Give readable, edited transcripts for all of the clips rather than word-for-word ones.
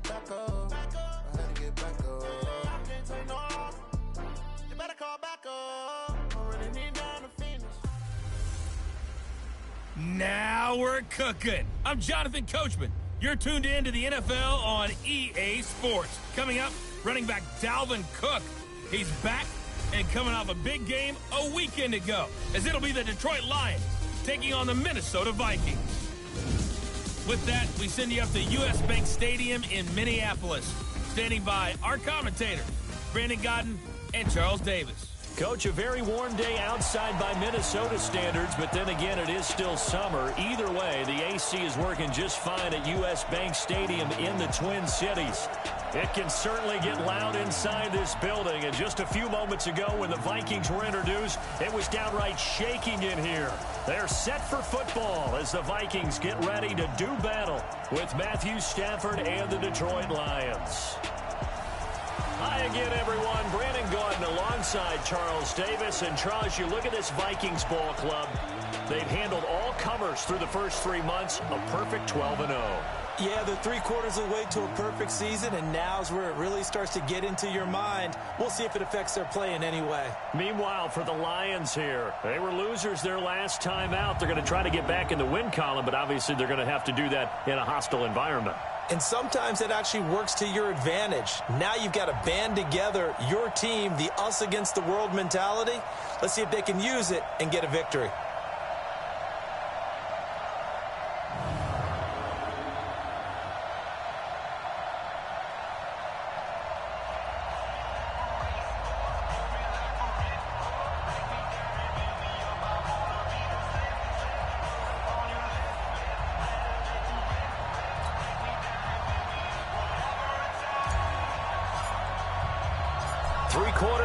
back up. I had to get back up. I can't take no. You better call back up. I'm running it down to finish. Now we're cooking. I'm Jonathan Coachman. You're tuned in to the NFL on EA Sports. Coming up, running back Dalvin Cook. He's back and coming off a big game a weekend ago, as it'll be the Detroit Lions taking on the Minnesota Vikings. With that, we send you up to US Bank Stadium in Minneapolis. Standing by our commentators, Brandon Godden and Charles Davis. Coach, a very warm day outside by Minnesota standards, but then again, it is still summer. Either way, the AC is working just fine at US Bank Stadium in the Twin Cities. It can certainly get loud inside this building, and just a few moments ago when the Vikings were introduced, it was downright shaking in here. They're set for football as the Vikings get ready to do battle with Matthew Stafford and the Detroit Lions. Hi again, everyone. Brandon Godden alongside Charles Davis. And Charles, you look at this Vikings ball club. They've handled all comers through the first 3 months, a perfect 12-0. Yeah, they're 3/4 of the way to a perfect season, and now's where it really starts to get into your mind. We'll see if it affects their play in any way. Meanwhile, for the Lions here, they were losers their last time out. They're going to try to get back in the win column, but obviously they're going to have to do that in a hostile environment. And sometimes it actually works to your advantage. Now you've got to band together your team, the us against the world mentality. Let's see if they can use it and get a victory.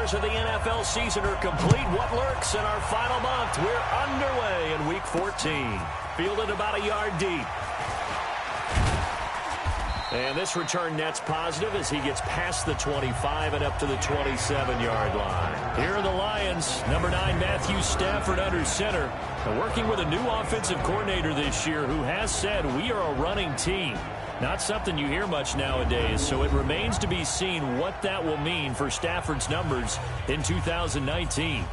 Of the NFL season are complete. What lurks in our final month? We're underway in Week 14. Fielded about a yard deep. And this return net's positive as he gets past the 25 and up to the 27-yard line. Here are the Lions. Number 9, Matthew Stafford under center. And working with a new offensive coordinator this year who has said we are a running team. Not something you hear much nowadays, so it remains to be seen what that will mean for Stafford's numbers in 2019.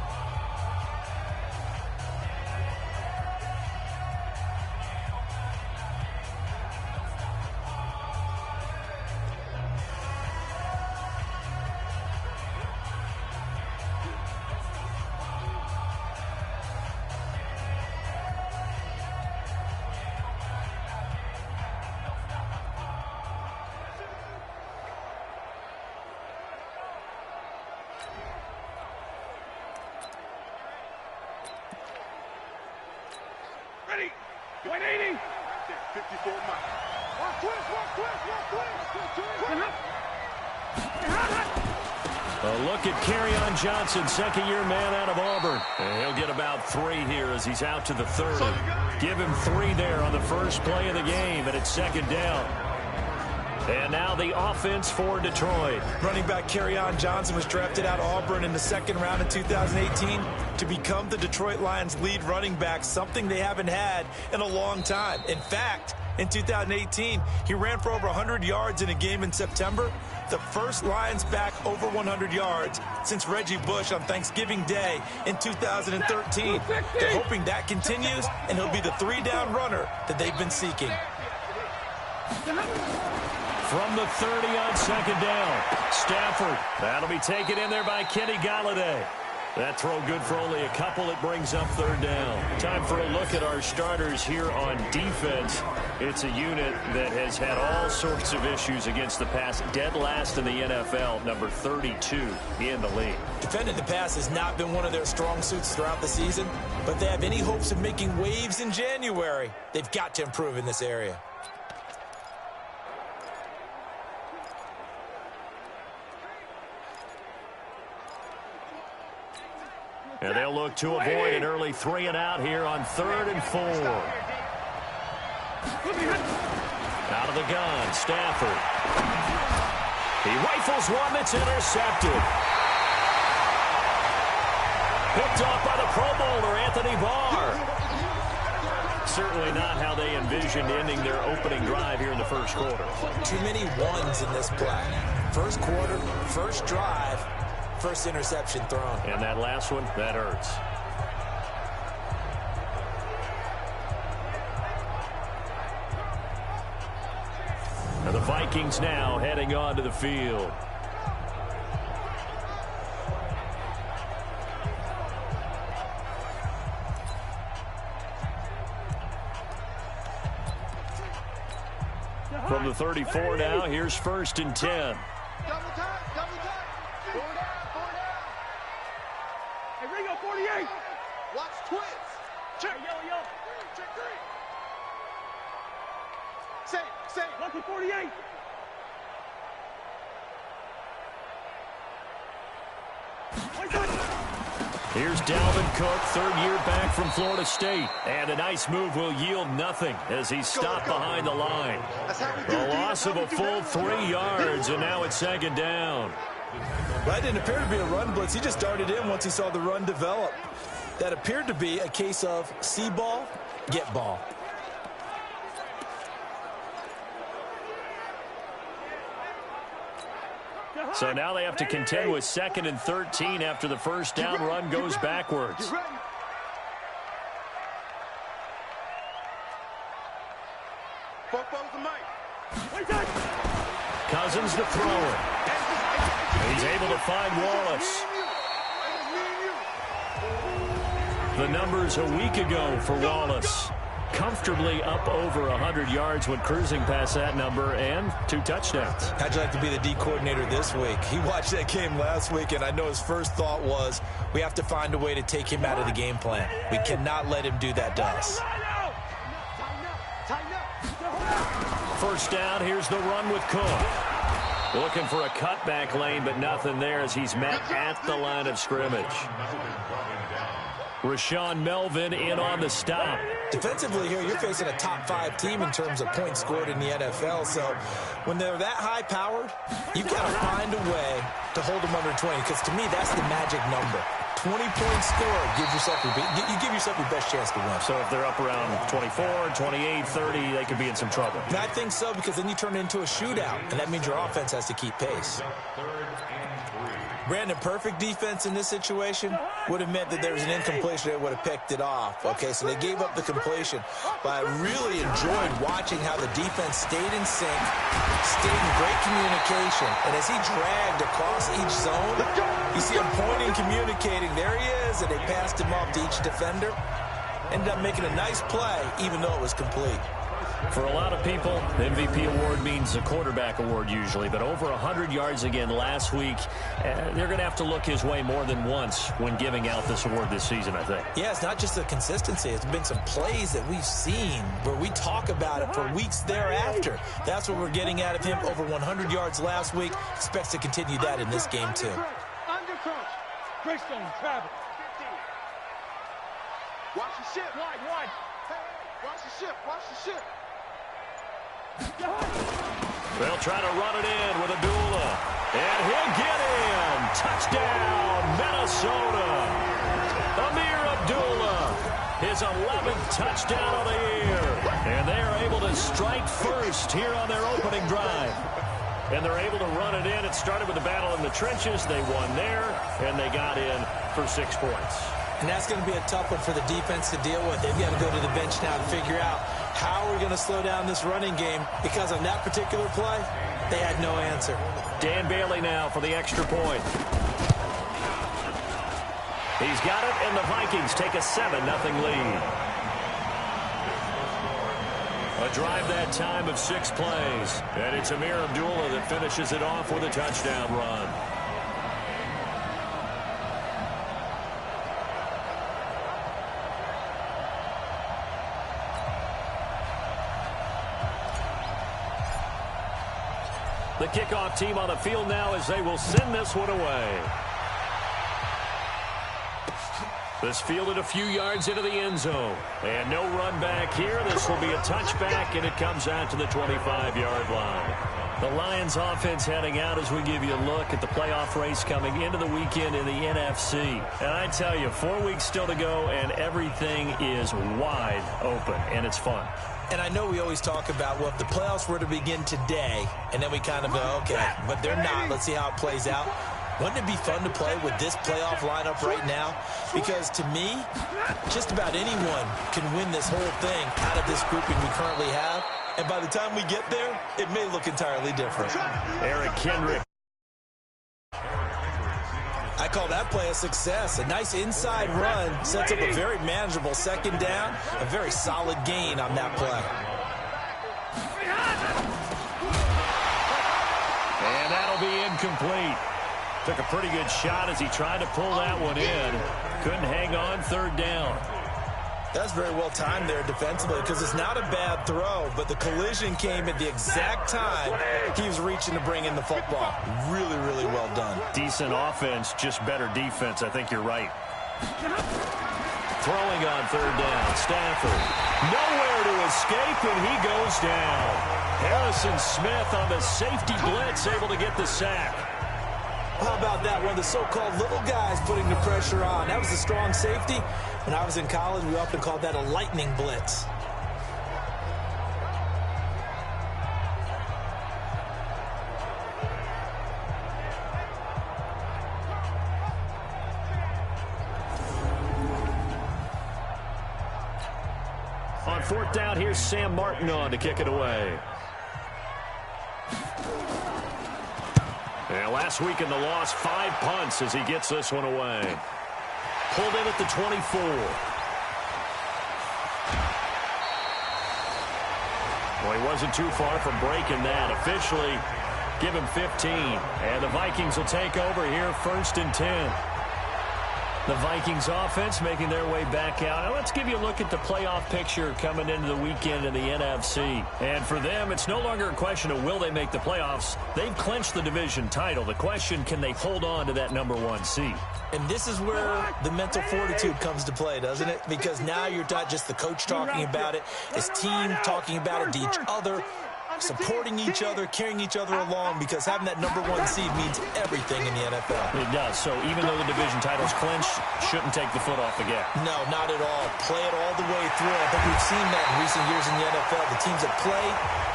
Ready. 180. 54 miles. Walk quick. A look at Kerryon Johnson, second-year man out of Auburn. And he'll get about 3 here as he's out to the 30. Give him 3 there on the first play of the game, and it's second down. And now the offense for Detroit. Running back Kerryon Johnson was drafted out of Auburn in the second round in 2018 to become the Detroit Lions' lead running back, something they haven't had in a long time. In fact, in 2018, he ran for over 100 yards in a game in September, the first Lions back over 100 yards since Reggie Bush on Thanksgiving Day in 2013. They're hoping that continues, and he'll be the 3-down runner that they've been seeking. From the 30 on second down, Stafford. That'll be taken in there by Kenny Golladay. That throw good for only a couple. It brings up third down. Time for a look at our starters here on defense. It's a unit that has had all sorts of issues against the pass. Dead last in the NFL, number 32 in the league. Defending the pass has not been one of their strong suits throughout the season, but if they have any hopes of making waves in January, they've got to improve in this area. And they'll look to avoid an early 3-and-out here on 3rd and 4. Out of the gun, Stafford. He rifles one that's intercepted. Picked off by the Pro Bowler, Anthony Barr. Certainly not how they envisioned ending their opening drive here in the first quarter. Too many ones in this play. First quarter, first drive, first interception thrown. And that last one, that hurts. And the Vikings now heading onto the field. From the 34 now, here's 1st and 10. Double time, double time. 4 down, 4 down. Hey, Ringo, 48. Watch twins. Check. Yo. Check 3. Say. Lucky 48. Here's Dalvin Cook, third year back from Florida State. And a nice move will yield nothing as he's stopped behind the line. A loss of a full 3 yards, and now it's 2nd down. That didn't appear to be a run blitz. He just darted in once he saw the run develop. That appeared to be a case of see ball, get ball. So now they have to contend with 2nd and 13 after the first down run goes backwards. Cousins to throw it. He's able to find Wallace. The numbers a week ago for Wallace. Comfortably up over 100 yards when cruising past that number, and 2 touchdowns. How'd you like to be the D coordinator this week? He watched that game last week, and I know his first thought was, we have to find a way to take him out of the game plan. We cannot let him do that to us. First down, here's the run with Cook. Looking for a cutback lane, but nothing there as he's met at the line of scrimmage. Rashawn Melvin in on the stop. Defensively here, you're facing a top 5 team in terms of points scored in the NFL. So when they're that high-powered, you've got to find a way to hold them under 20. Because to me, that's the magic number. 20 points scored, you give yourself your best chance to win. So if they're up around 24, 28, 30, they could be in some trouble. And I think so, because then you turn it into a shootout, and that means your offense has to keep pace. Brandon, perfect defense in this situation would have meant that there was an incompletion. They would have picked it off. Okay, so they gave up the completion. But I really enjoyed watching how the defense stayed in sync, stayed in great communication. And as he dragged across each zone, you see him pointing, communicating. There he is, and they passed him off to each defender. Ended up making a nice play, even though it was complete. For a lot of people, the MVP award means a quarterback award usually, but over 100 yards again last week, they're going to have to look his way more than once when giving out this award this season, I think. Yeah, it's not just the consistency. It's been some plays that we've seen where we talk about it for weeks thereafter. That's what we're getting out of him. Over 100 yards last week. Expects to continue that in this game, too. Undercross. Greystone, travel. Watch the ship. Wide. Hey, watch the ship. They'll try to run it in with Abdullah. And he'll get in. Touchdown, Minnesota. Amir Abdullah, his 11th touchdown of the year. And they are able to strike first here on their opening drive. And they're able to run it in. It started with a battle in the trenches. They won there, and they got in for 6 points. And that's going to be a tough one for the defense to deal with. They've got to go to the bench now to figure out how we're going to slow down this running game, because on that particular play, they had no answer. Dan Bailey now for the extra point. He's got it, and the Vikings take a 7-0 lead. A drive that time of 6 plays. And it's Amir Abdullah that finishes it off with a touchdown run. The kickoff team on the field now as they will send this one away. This fielded a few yards into the end zone. And no run back here. This will be a touchback, and it comes out to the 25-yard line. The Lions offense heading out as we give you a look at the playoff race coming into the weekend in the NFC. And I tell you, 4 weeks still to go, and everything is wide open, and it's fun. And I know we always talk about, well, if the playoffs were to begin today, and then we kind of go, okay, but they're not. Let's see how it plays out. Wouldn't it be fun to play with this playoff lineup right now? Because to me, just about anyone can win this whole thing out of this grouping we currently have. And by the time we get there, it may look entirely different. Eric Kendrick. I call that play a success. A nice inside run sets up a very manageable second down, a very solid gain on that play. And that'll be incomplete. Took a pretty good shot as he tried to pull that one in. Couldn't hang on, third down. That's very well timed there defensively because it's not a bad throw, but the collision came at the exact time he was reaching to bring in the football. Really, really well done. Decent offense, just better defense. I think you're right. Throwing on third down, Stafford. Nowhere to escape, and he goes down. Harrison Smith on the safety blitz, able to get the sack. How about that? One of the so-called little guys putting the pressure on. That was a strong safety. When I was in college, we often called that a lightning blitz. On fourth down, here's Sam Martin on to kick it away. Yeah, last week in the loss, 5 punts as he gets this one away. Pulled in at the 24. Well, he wasn't too far from breaking that. Officially, give him 15. And the Vikings will take over here, 1st and 10. The Vikings offense making their way back out. Now let's give you a look at the playoff picture coming into the weekend in the NFC. And for them, it's no longer a question of will they make the playoffs. They've clinched the division title. The question, can they hold on to that #1 seed? And this is where the mental fortitude comes to play, doesn't it? Because now you're not just the coach talking about it, it's team talking about it to each other, supporting each other, carrying each other along, because having that #1 seed means everything in the NFL. It does. So even though the division title's clinched, shouldn't take the foot off the gas. No, not at all. Play it all the way through. I think we've seen that in recent years in the NFL. The teams that play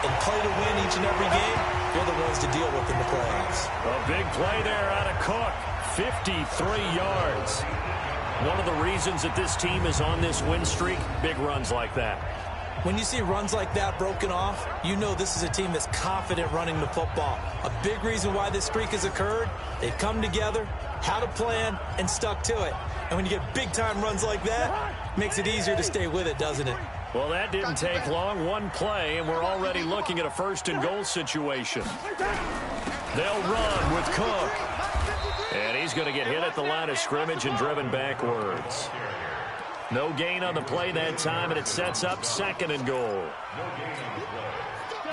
and play to win each and every game, they're the ones to deal with in the playoffs. A big play there out of Cook. 53 yards. One of the reasons that this team is on this win streak, big runs like that. When you see runs like that broken off, you know this is a team that's confident running the football. A big reason why this streak has occurred, they've come together, had a plan, and stuck to it. And when you get big-time runs like that, it makes it easier to stay with it, doesn't it? Well, that didn't take long. One play, and we're already looking at a 1st and goal situation. They'll run with Cook. And he's going to get hit at the line of scrimmage and driven backwards. No gain on the play that time, and it sets up 2nd and goal.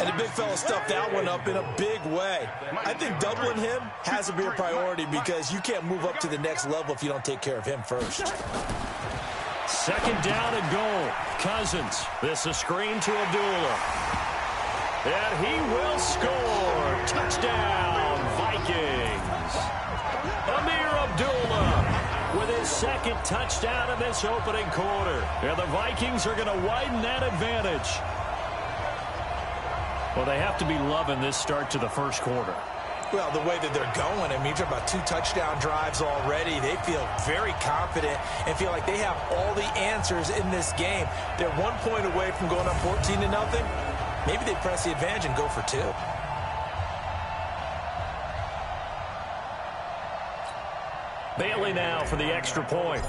And the big fella stuffed that one up in a big way. I think doubling him has to be a priority because you can't move up to the next level if you don't take care of him first. 2nd down and goal. Cousins. This a screen to Abdullah. And he will score. Touchdown, Vikings. Amir Abdullah with his 2nd touchdown of this opening quarter. And the Vikings are going to widen that advantage. Well, they have to be loving this start to the 1st quarter. Well, the way that they're going, I mean, you're talking about 2 touchdown drives already. They feel very confident and feel like they have all the answers in this game. They're 1 point away from going up 14-0. Maybe they press the advantage and go for 2. Bailey now for the extra point.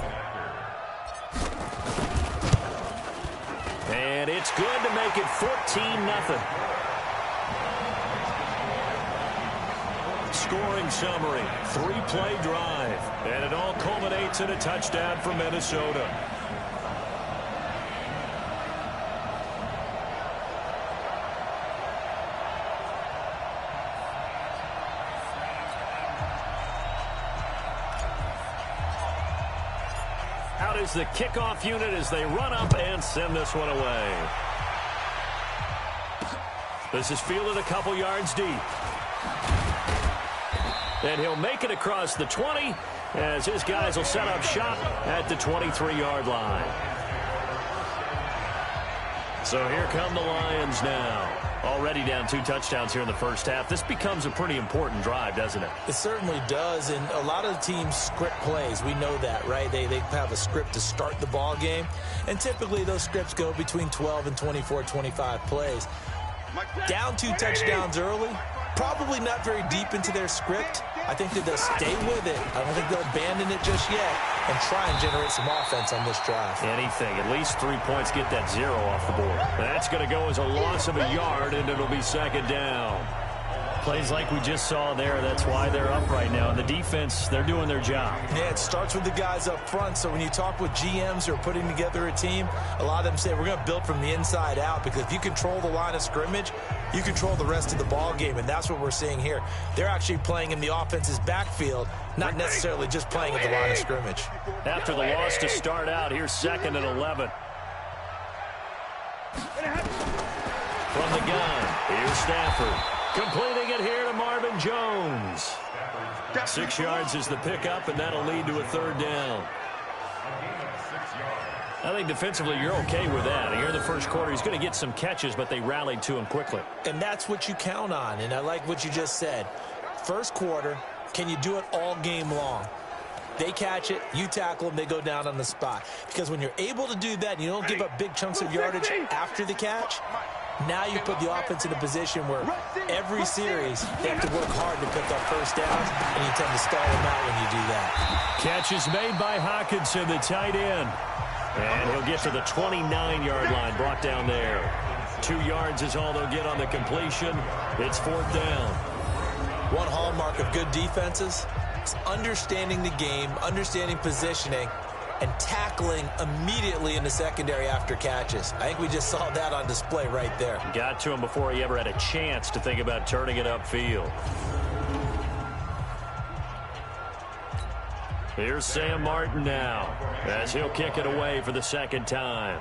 And it's good to make it 14-0. Scoring summary, 3-play drive. And it all culminates in a touchdown for Minnesota. Out is the kickoff unit as they run up and send this one away. This is fielded a couple yards deep. And he'll make it across the 20 as his guys will set up shop at the 23-yard line. So here come the Lions now. Already down 2 touchdowns here in the first half. This becomes a pretty important drive, doesn't it? It certainly does, and a lot of the teams script plays. We know that, right? They have a script to start the ball game, and typically those scripts go between 12 and 24, 25 plays. Down 2 touchdowns early, probably not very deep into their script. I think that they'll stay with it. I don't think they'll abandon it just yet and try and generate some offense on this drive. Anything. At least 3 points, get that 0 off the board. That's going to go as a loss of a yard, and it'll be second down. Plays like we just saw there, that's why they're up right now. And the defense, they're doing their job. Yeah, it starts with the guys up front. So when you talk with GMs who are putting together a team, a lot of them say we're going to build from the inside out, because if you control the line of scrimmage, you control the rest of the ball game, and that's what we're seeing here. They're actually playing in the offense's backfield, not necessarily just playing at the line of scrimmage. After the loss to start out, here's 2nd and 11. From the gun, here's Stafford. Completing it here to Marvin Jones. 6 yards is the pickup, and that'll lead to a 3rd down. I think defensively you're okay with that. Here in the first quarter, he's going to get some catches, but they rallied to him quickly. And that's what you count on, and I like what you just said. First quarter, can you do it all game long? They catch it, you tackle them, they go down on the spot. Because when you're able to do that and you don't give up big chunks of yardage after the catch, now you put the offense in a position where every series they have to work hard to pick up first downs, and you tend to stall them out when you do that. Catch is made by Hawkinson, the tight end. And he'll get to the 29-yard line, brought down there. 2 yards is all they'll get on the completion. It's 4th down. One hallmark of good defenses is understanding the game, understanding positioning, and tackling immediately in the secondary after catches. I think we just saw that on display right there. Got to him before he ever had a chance to think about turning it upfield. Here's Sam Martin now, as he'll kick it away for the 2nd time.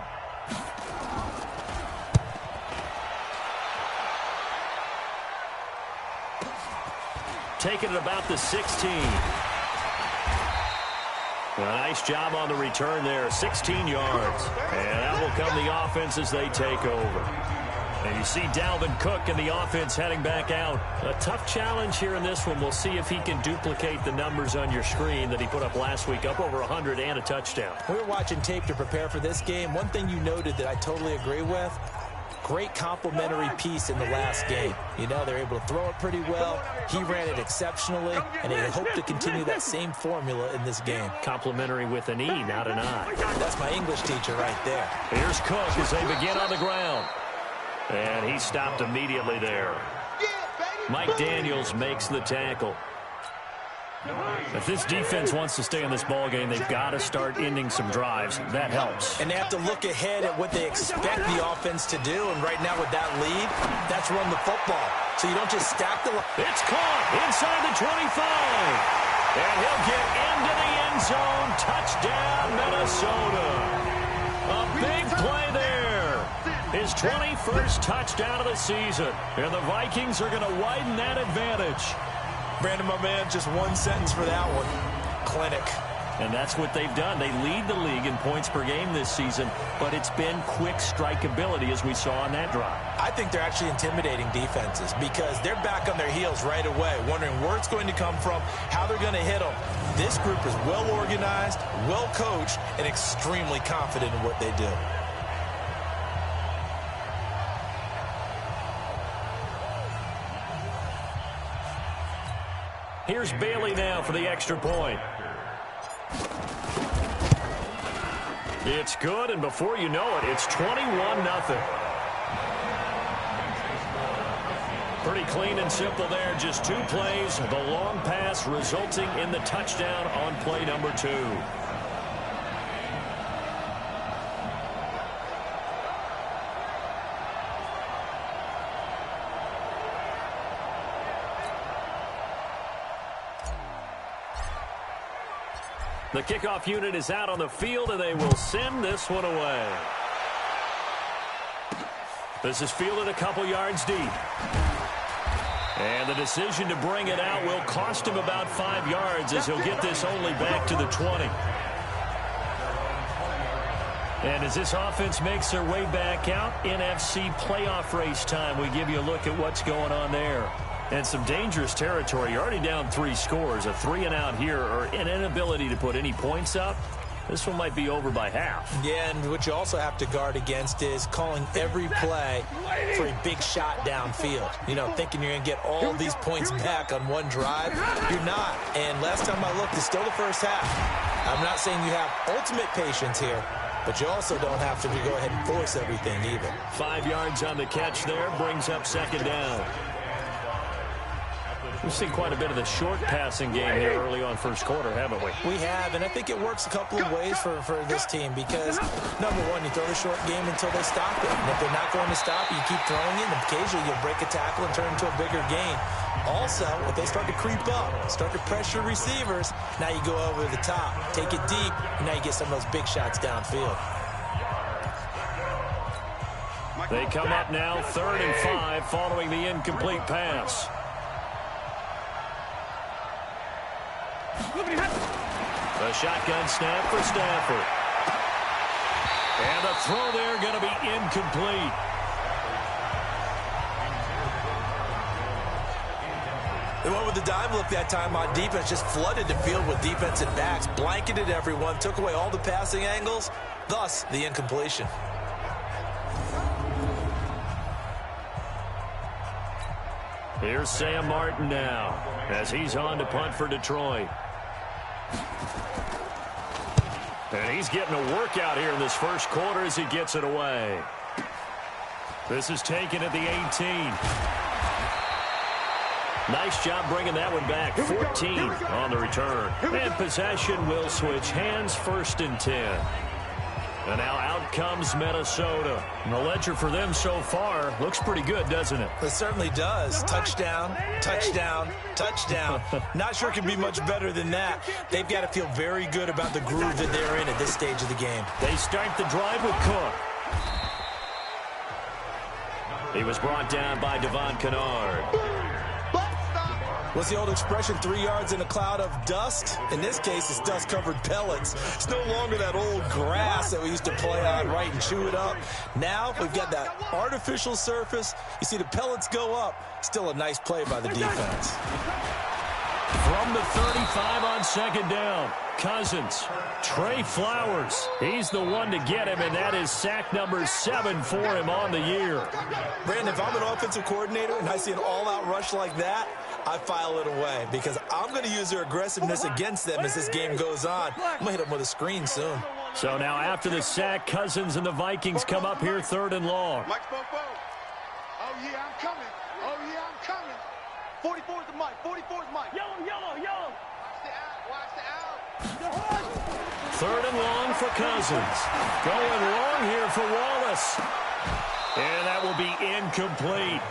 Taking it about the 16. A nice job on the return there, 16 yards. And that will come the offense as they take over. And you see Dalvin Cook and the offense heading back out. A tough challenge here in this one. We'll see if he can duplicate the numbers on your screen that he put up last week, up over 100 and a touchdown. We were watching tape to prepare for this game. One thing you noted that I totally agree with, great complementary piece in the last game. You know, they're able to throw it pretty well. He ran it exceptionally, and they hope to continue that same formula in this game. Complimentary with an E, not an I. That's my English teacher right there. Here's Cook as they begin on the ground. And he stopped immediately there. Mike Daniels makes the tackle. If this defense wants to stay in this ball game, they've got to start ending some drives. That helps. And they have to look ahead at what they expect the offense to do. And right now with that lead, that's run the football. So you don't just stack the... It's caught inside the 25. And he'll get into the end zone. Touchdown, Minnesota. A big play there. His 21st touchdown of the season. And the Vikings are going to widen that advantage. Brandon, my man, just one sentence for that one. Clinic. And that's what they've done. They lead the league in points per game this season, but it's been quick strike ability as we saw on that drive. I think they're actually intimidating defenses because they're back on their heels right away, wondering where it's going to come from, how they're going to hit them. This group is well organized, well coached, and extremely confident in what they do. Here's Bailey now for the extra point. It's good, and before you know it, it's 21-0. Pretty clean and simple there, just 2 plays. The long pass resulting in the touchdown on play number 2. The kickoff unit is out on the field, and they will send this one away. This is fielded a couple yards deep. And the decision to bring it out will cost him about 5 yards as he'll get this only back to the 20. And as this offense makes their way back out, NFC playoff race time, we give you a look at what's going on there. And some dangerous territory. You're already down 3 scores. A 3-and-out here, or an inability to put any points up. This one might be over by half. Yeah, and what you also have to guard against is calling every play for a big shot downfield. You know, thinking you're going to get all these points back on one drive. You're not. And last time I looked, it's still the first half. I'm not saying you have ultimate patience here, but you also don't have to go ahead and force everything either. 5 yards on the catch there, brings up 2nd down. We've seen quite a bit of the short passing game here early on first quarter, haven't we? We have, and I think it works a couple of ways for this team because, number one, you throw the short game until they stop it. And if they're not going to stop it, you keep throwing it, and occasionally you'll break a tackle and turn into a bigger gain. Also, if they start to creep up, start to pressure receivers, now you go over the top, take it deep, and now you get some of those big shots downfield. They come up now 3rd and 5 following the incomplete pass. The shotgun snap for Stafford. And the throw there going to be incomplete. They went with the dive look that time on defense, just flooded the field with defensive backs, blanketed everyone, took away all the passing angles, thus the incompletion. Here's Sam Martin now as he's on to punt for Detroit. And he's getting a workout here in this first quarter as he gets it away. This is taken at the 18. Nice job bringing that one back. 14 on the return. And possession will switch hands, 1st and 10. And now out comes Minnesota. And the ledger for them so far looks pretty good, doesn't it? It certainly does. Touchdown, touchdown, touchdown. Not sure it can be much better than that. They've got to feel very good about the groove that they're in at this stage of the game. They start the drive with Cook. He was brought down by Devon Kennard. What's the old expression, 3 yards in a cloud of dust? In this case, it's dust-covered pellets. It's no longer that old grass that we used to play on, right, and chew it up. Now we've got that artificial surface. You see the pellets go up. Still a nice play by the defense. From the 35 on 2nd down, Cousins. Trey Flowers. He's the one to get him, and that is sack number 7 for him on the year. Brandon, if I'm an offensive coordinator and I see an all-out rush like that, I file it away because I'm going to use their aggressiveness against them as this game goes on. I'm going to hit them with a screen soon. So now after the sack, Cousins and the Vikings come up here 3rd and long. Mike, oh, yeah, I'm coming. Oh, yeah, I'm coming. 44 is the Mike. 44 is Mike. Yellow. Watch the out. 3rd and long for Cousins. Going long here for Wallace. And that will be incomplete.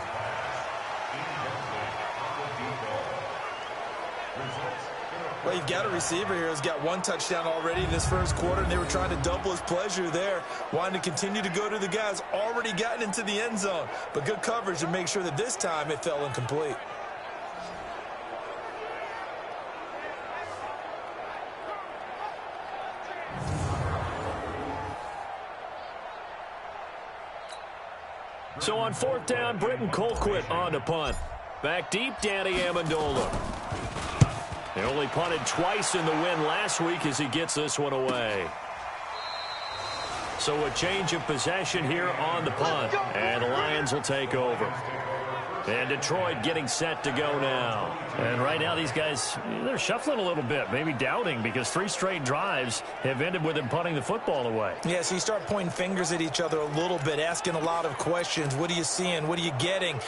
Well, you've got a receiver here who's got 1 touchdown already in this first quarter, and they were trying to double his pleasure there, wanting to continue to go to the guys already gotten into the end zone. But good coverage to make sure that this time it fell incomplete. So on 4th down, Britton Colquitt on to punt. Back deep, Danny Amendola. They only punted twice in the win last week as he gets this one away. So a change of possession here on the punt. And the Lions will take over. And Detroit getting set to go now. And right now these guys, they're shuffling a little bit, maybe doubting, because 3 straight drives have ended with them punting the football away. Yeah, so you start pointing fingers at each other a little bit, asking a lot of questions. What are you seeing? What are you getting?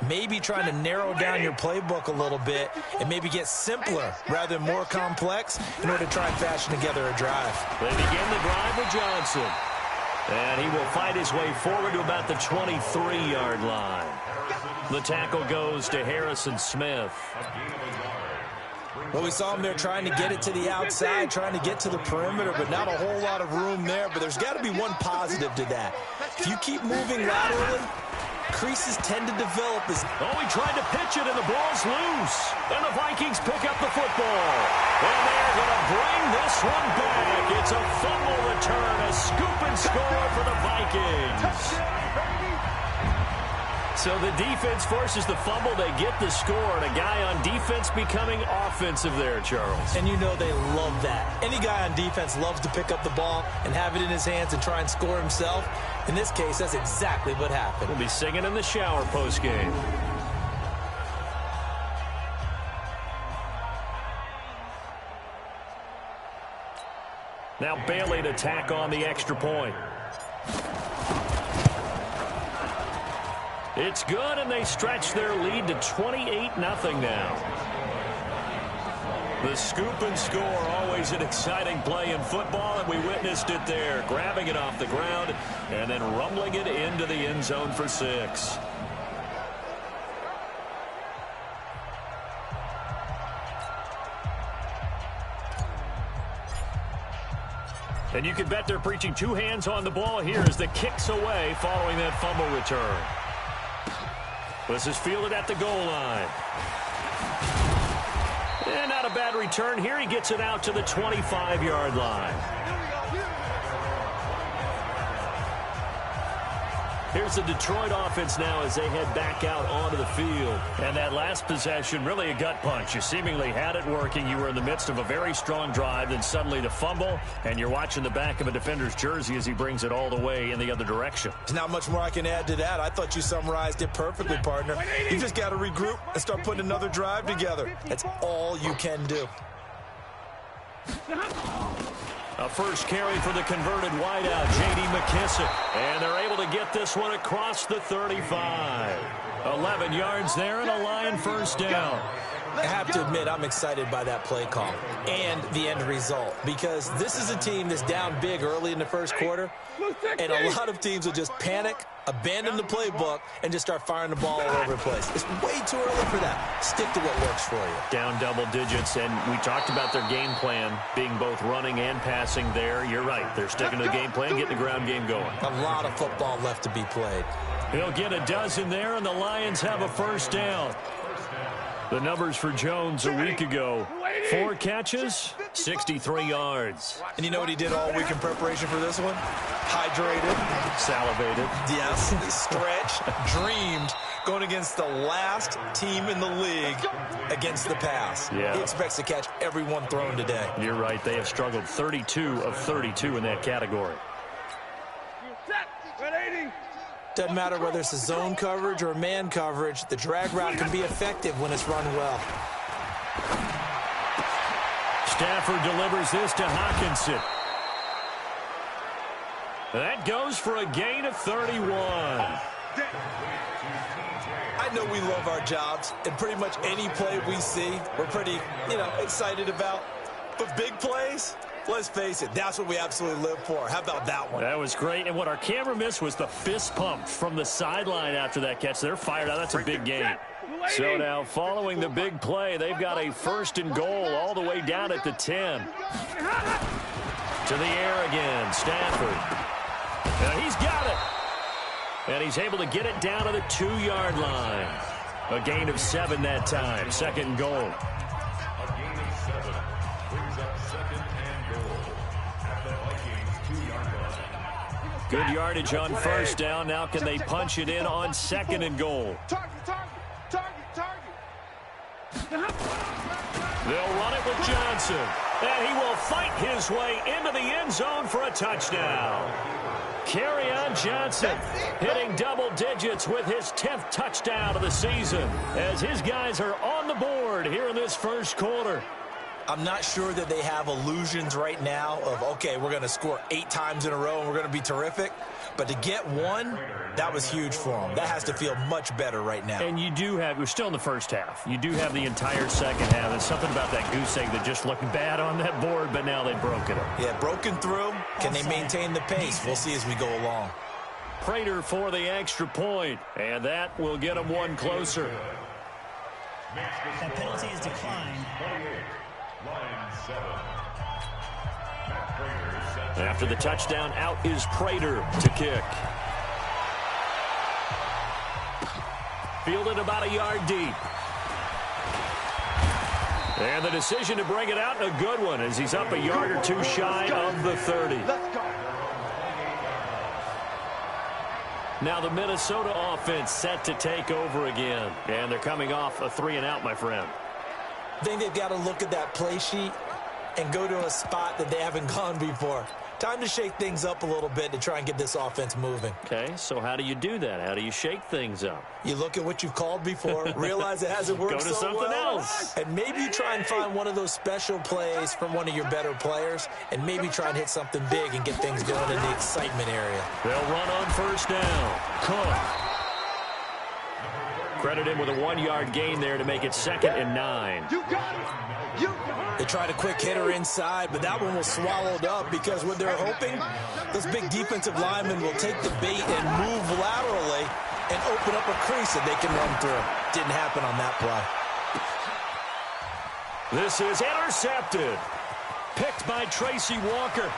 Maybe trying to narrow down your playbook a little bit and maybe get simpler rather than more complex in order to try and fashion together a drive. They begin the drive with Johnson. And he will fight his way forward to about the 23-yard line. The tackle goes to Harrison Smith. Well, we saw him there trying to get it to the outside, trying to get to the perimeter, but not a whole lot of room there. But there's got to be one positive to that. If you keep moving laterally, creases tend to develop as... Oh, he tried to pitch it, and the ball's loose. And the Vikings pick up the football. And they're going to bring this one back. It's a fumble return, a scoop and score for the Vikings. So the defense forces the fumble. They get the score, and a guy on defense becoming offensive there, Charles. And you know they love that. Any guy on defense loves to pick up the ball and have it in his hands and try and score himself. In this case, that's exactly what happened. We'll be singing in the shower postgame. Now Bailey to tack on the extra point. It's good, and they stretch their lead to 28-0 now. The scoop and score, always an exciting play in football, and we witnessed it there, grabbing it off the ground and then rumbling it into the end zone for 6. And you can bet they're preaching 2 hands on the ball here as the kick's away following that fumble return. This is fielded at the goal line. And not a bad return here. He gets it out to the 25-yard line. Here's the Detroit offense now as they head back out onto the field. And that last possession, really a gut punch. You seemingly had it working. You were in the midst of a very strong drive. Then suddenly the fumble, and you're watching the back of a defender's jersey as he brings it all the way in the other direction. There's not much more I can add to that. I thought you summarized it perfectly, partner. You just got to regroup and start putting another drive together. That's all you can do. A first carry for the converted wideout, J.D. McKissick. And they're able to get this one across the 35. 11 yards there and a Lion first down. I have to admit, I'm excited by that play call and the end result, because this is a team that's down big early in the first quarter, and a lot of teams will just panic, abandon the playbook, and just start firing the ball all over the place. It's way too early for that. Stick to what works for you. Down double digits, and we talked about their game plan being both running and passing there. You're right. They're sticking to the game plan, getting the ground game going. A lot of football left to be played. He'll get a dozen there, and the Lions have a first down. The numbers for Jones a week ago. 4 catches, 63 yards. And you know what he did all week in preparation for this one? Hydrated. Salivated. Yes. Stretched. Dreamed. Going against the last team in the league against the pass. Yeah. He expects to catch every one thrown today. You're right. They have struggled 32 of 32 in that category. Doesn't matter whether it's a zone coverage or a man coverage, the drag route can be effective when it's run well. Stafford delivers this to Hawkinson. That goes for a gain of 31. I know we love our jobs, and pretty much any play we see, we're pretty, excited about. But big plays, let's face it, that's what we absolutely live for. How about that one? That was great, and what our camera missed was the fist pump from the sideline after that catch. They're fired out. That's a big gain. So now, following the big play, they've got a first and goal all the way down at the 10. To the air again, Stafford. Now he's got it. And he's able to get it down to the 2-yard line. A gain of 7 that time. Second and goal. Good yardage on first down. Now can they punch it in on second and goal? They'll run it with Johnson. And he will fight his way into the end zone for a touchdown. Kerryon Johnson hitting double digits with his 10th touchdown of the season as his guys are on the board here in this first quarter. I'm not sure that they have illusions right now of, okay, we're going to score 8 times in a row and we're going to be terrific. But to get one, that was huge for them. That has to feel much better right now. And you do have, we're still in the first half. You do have the entire second half. There's something about that goose egg that just looked bad on that board, but now they've broken it. Yeah, broken through. Can they maintain the pace? We'll see as we go along. Prater for the extra point, and that will get them one closer. That penalty is declined. After the touchdown, out is Prater to kick. Fielded about a yard deep. And the decision to bring it out, a good one, as he's up a yard or two shy of the 30. Now the Minnesota offense set to take over again. And they're coming off a 3-and-out, my friend. I think they've got to look at that play sheet and go to a spot that they haven't gone before. Time to shake things up a little bit to try and get this offense moving. Okay, so how do you do that? How do you shake things up? You look at what you've called before, realize it hasn't worked Go to so something well, else. and maybe you try and find one of those special plays from one of your better players, and maybe try and hit something big and get things going in the excitement area. They'll run on first down. Cook. Credit him with a 1-yard gain there to make it 2nd and 9. You got it. You got it. They tried a quick hitter inside, but that one was swallowed up because what they're hoping, those big defensive linemen will take the bait and move laterally and open up a crease that they can run through. Didn't happen on that play. This is intercepted. Picked by Tracy Walker.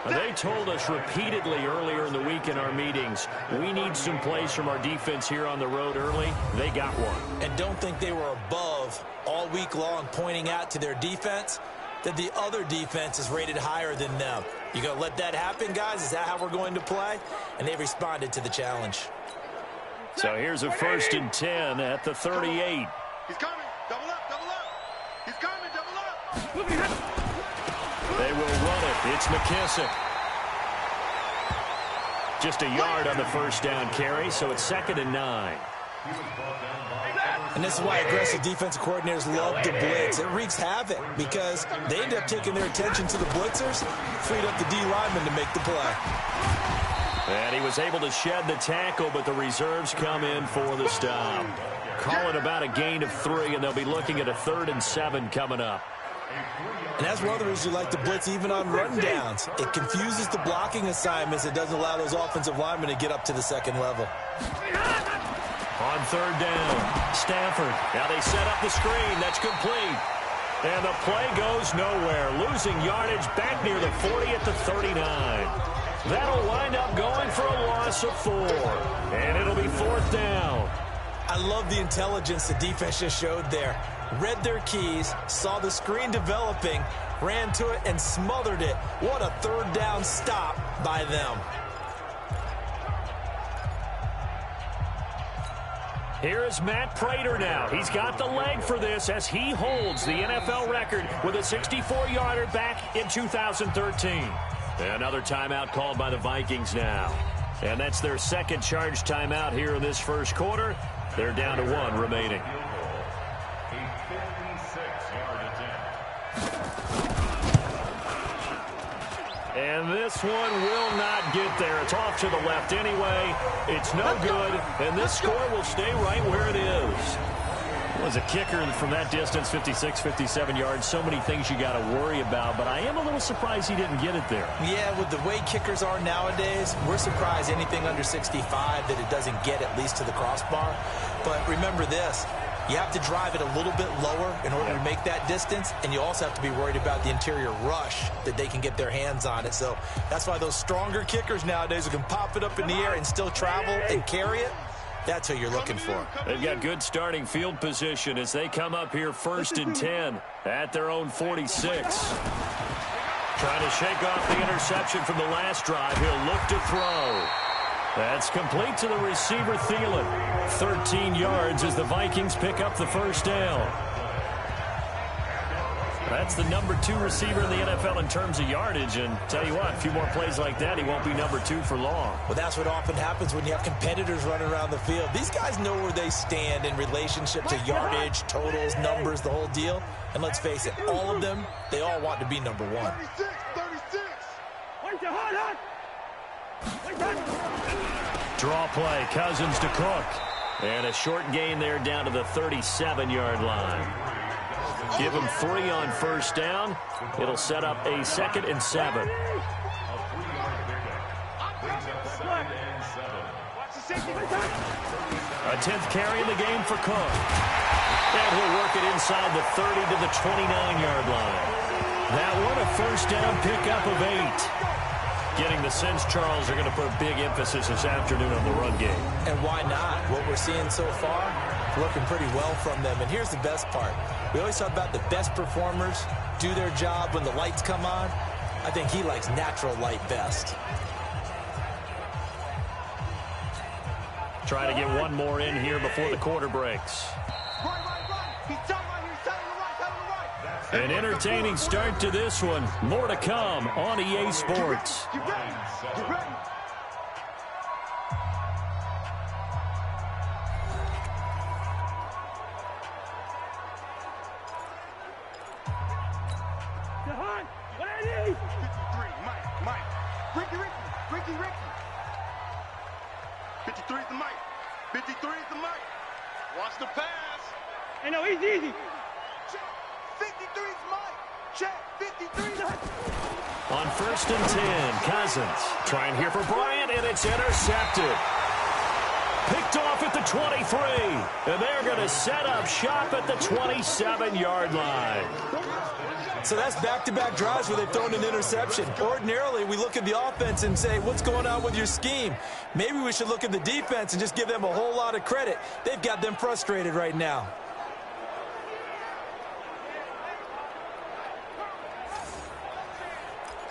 They told us repeatedly earlier in the week in our meetings, we need some plays from our defense here on the road early. They got one. And don't think they were above all week long pointing out to their defense that the other defense is rated higher than them. You going to let that happen, guys? Is that how we're going to play? And they responded to the challenge. So here's a 1st and 10 at the 38. He's coming. Double up, double up. He's coming, double up. They will run it. It's McKissick. Just a yard on the first down carry, so it's 2nd and 9. And this is why aggressive defensive coordinators love to blitz. It wreaks havoc because they end up taking their attention to the blitzers, freed up the D lineman to make the play. And he was able to shed the tackle, but the reserves come in for the stop. Calling about a gain of 3, and they'll be looking at a 3rd and 7 coming up. And that's one of the reasons you like to blitz even on run downs. It confuses the blocking assignments. It doesn't allow those offensive linemen to get up to the second level. On 3rd down, Stafford. Now they set up the screen. That's complete. And the play goes nowhere. Losing yardage back near the 40 at the 39. That'll wind up going for a loss of 4. And it'll be 4th down. I love the intelligence the defense just showed there. Read their keys, saw the screen developing, ran to it, and smothered it. What a 3rd down stop by them. Here is Matt Prater now. He's got the leg for this as he holds the NFL record with a 64-yarder back in 2013. Another timeout called by the Vikings now. And that's their 2nd charge timeout here in this first quarter. They're down to 1 remaining. And this one will not get there. It's off to the left anyway. It's no good, and this score will stay right where it is. Was a kicker from that distance, 56, 57 yards. So many things you got to worry about, but I am a little surprised he didn't get it there. Yeah, with the way kickers are nowadays, we're surprised anything under 65 that it doesn't get at least to the crossbar. But remember this. You have to drive it a little bit lower in order to make that distance, and you also have to be worried about the interior rush that they can get their hands on it. So that's why those stronger kickers nowadays who can pop it up in the air and still travel and carry it, that's who you're looking for. They've got good starting field position as they come up here 1st and 10 at their own 46. Trying to shake off the interception from the last drive. He'll look to throw. That's complete to the receiver, Thielen. 13 yards as the Vikings pick up the first down. That's the number 2 receiver in the NFL in terms of yardage. And tell you what, a few more plays like that, he won't be number 2 for long. Well, that's what often happens when you have competitors running around the field. These guys know where they stand in relationship to yardage, totals, numbers, the whole deal. And let's face it, all of them, they all want to be number 1. 36, 36. Wait your heart, Draw play, Cousins to Cook. And a short gain there down to the 37-yard line. Give him 3 on first down. It'll set up a 2nd and 7. A 10th carry in the game for Cook. And he'll work it inside the 30 to the 29-yard line. That one a first down pickup of 8. Getting the sense, Charles, are going to put a big emphasis this afternoon on the run game. And why not? What we're seeing so far, looking pretty well from them. And here's the best part. We always talk about the best performers do their job when the lights come on. I think he likes natural light best. Try to get one more in here before the quarter breaks. An entertaining start to this one. More to come on EA Sports. Get ready. Get ready. Jahan, what I need? 53, Mike. Ricky. 53 is the Mike. 53 is the Mike. Watch the pass. Hey, no, easy. Check. 53 is Mike. Check. 53 is On 1st and 10, Cousins trying here for Bryant, and it's intercepted. Picked off at the 23, and they're going to set up shop at the 27-yard line. So that's back-to-back drives where they've thrown an interception. Ordinarily, we look at the offense and say, what's going on with your scheme? Maybe we should look at the defense and just give them a whole lot of credit. They've got them frustrated right now.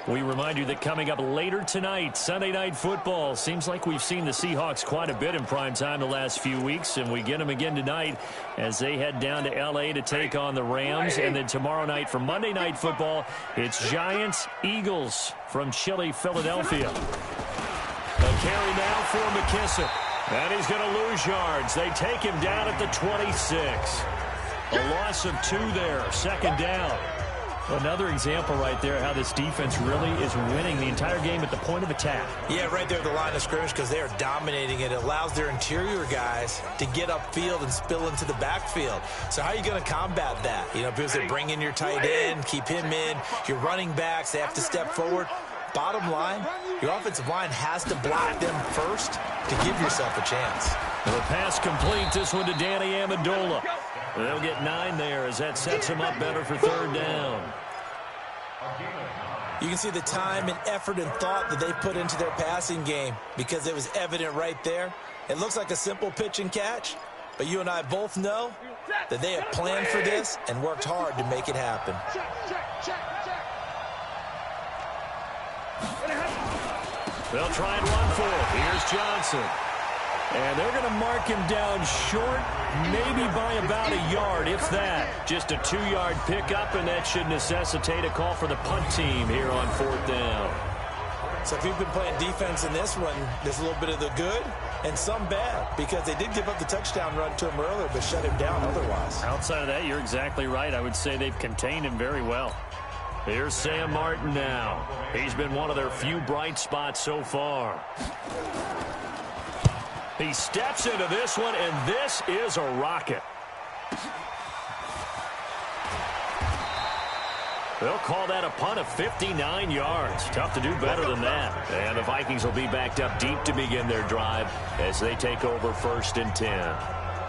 We remind you that coming up later tonight, Sunday Night Football. Seems like we've seen the Seahawks quite a bit in prime time the last few weeks, and we get them again tonight as they head down to L.A. to take on the Rams. And then tomorrow night for Monday Night Football, it's Giants-Eagles from chilly Philadelphia. A carry now for McKissick. And he's going to lose yards. They take him down at the 26. A loss of 2 there, 2nd down. Another example right there how this defense really is winning the entire game at the point of attack. Yeah, right there at the line of scrimmage because they are dominating it. It allows their interior guys to get upfield and spill into the backfield. So how are you going to combat that? You know, people say bring in your tight end, keep him in. Your running backs, they have to step forward. Bottom line, your offensive line has to block them first to give yourself a chance. The pass complete, this one to Danny Amendola. They'll get 9 there as that sets them up better for 3rd down. You can see the time and effort and thought that they put into their passing game because it was evident right there. It looks like a simple pitch and catch, but you and I both know that they have planned for this and worked hard to make it happen. They'll try and run for it. Here's Johnson. And they're going to mark him down short, maybe by about a yard, if that. Just a 2-yard pickup, and that should necessitate a call for the punt team here on 4th down. So if you've been playing defense in this one, there's a little bit of the good and some bad because they did give up the touchdown run to him earlier but shut him down otherwise. Outside of that, you're exactly right. I would say they've contained him very well. Here's Sam Martin now. He's been one of their few bright spots so far. He steps into this one, and this is a rocket. They'll call that a punt of 59 yards. Tough to do better than that. And the Vikings will be backed up deep to begin their drive as they take over 1st and 10.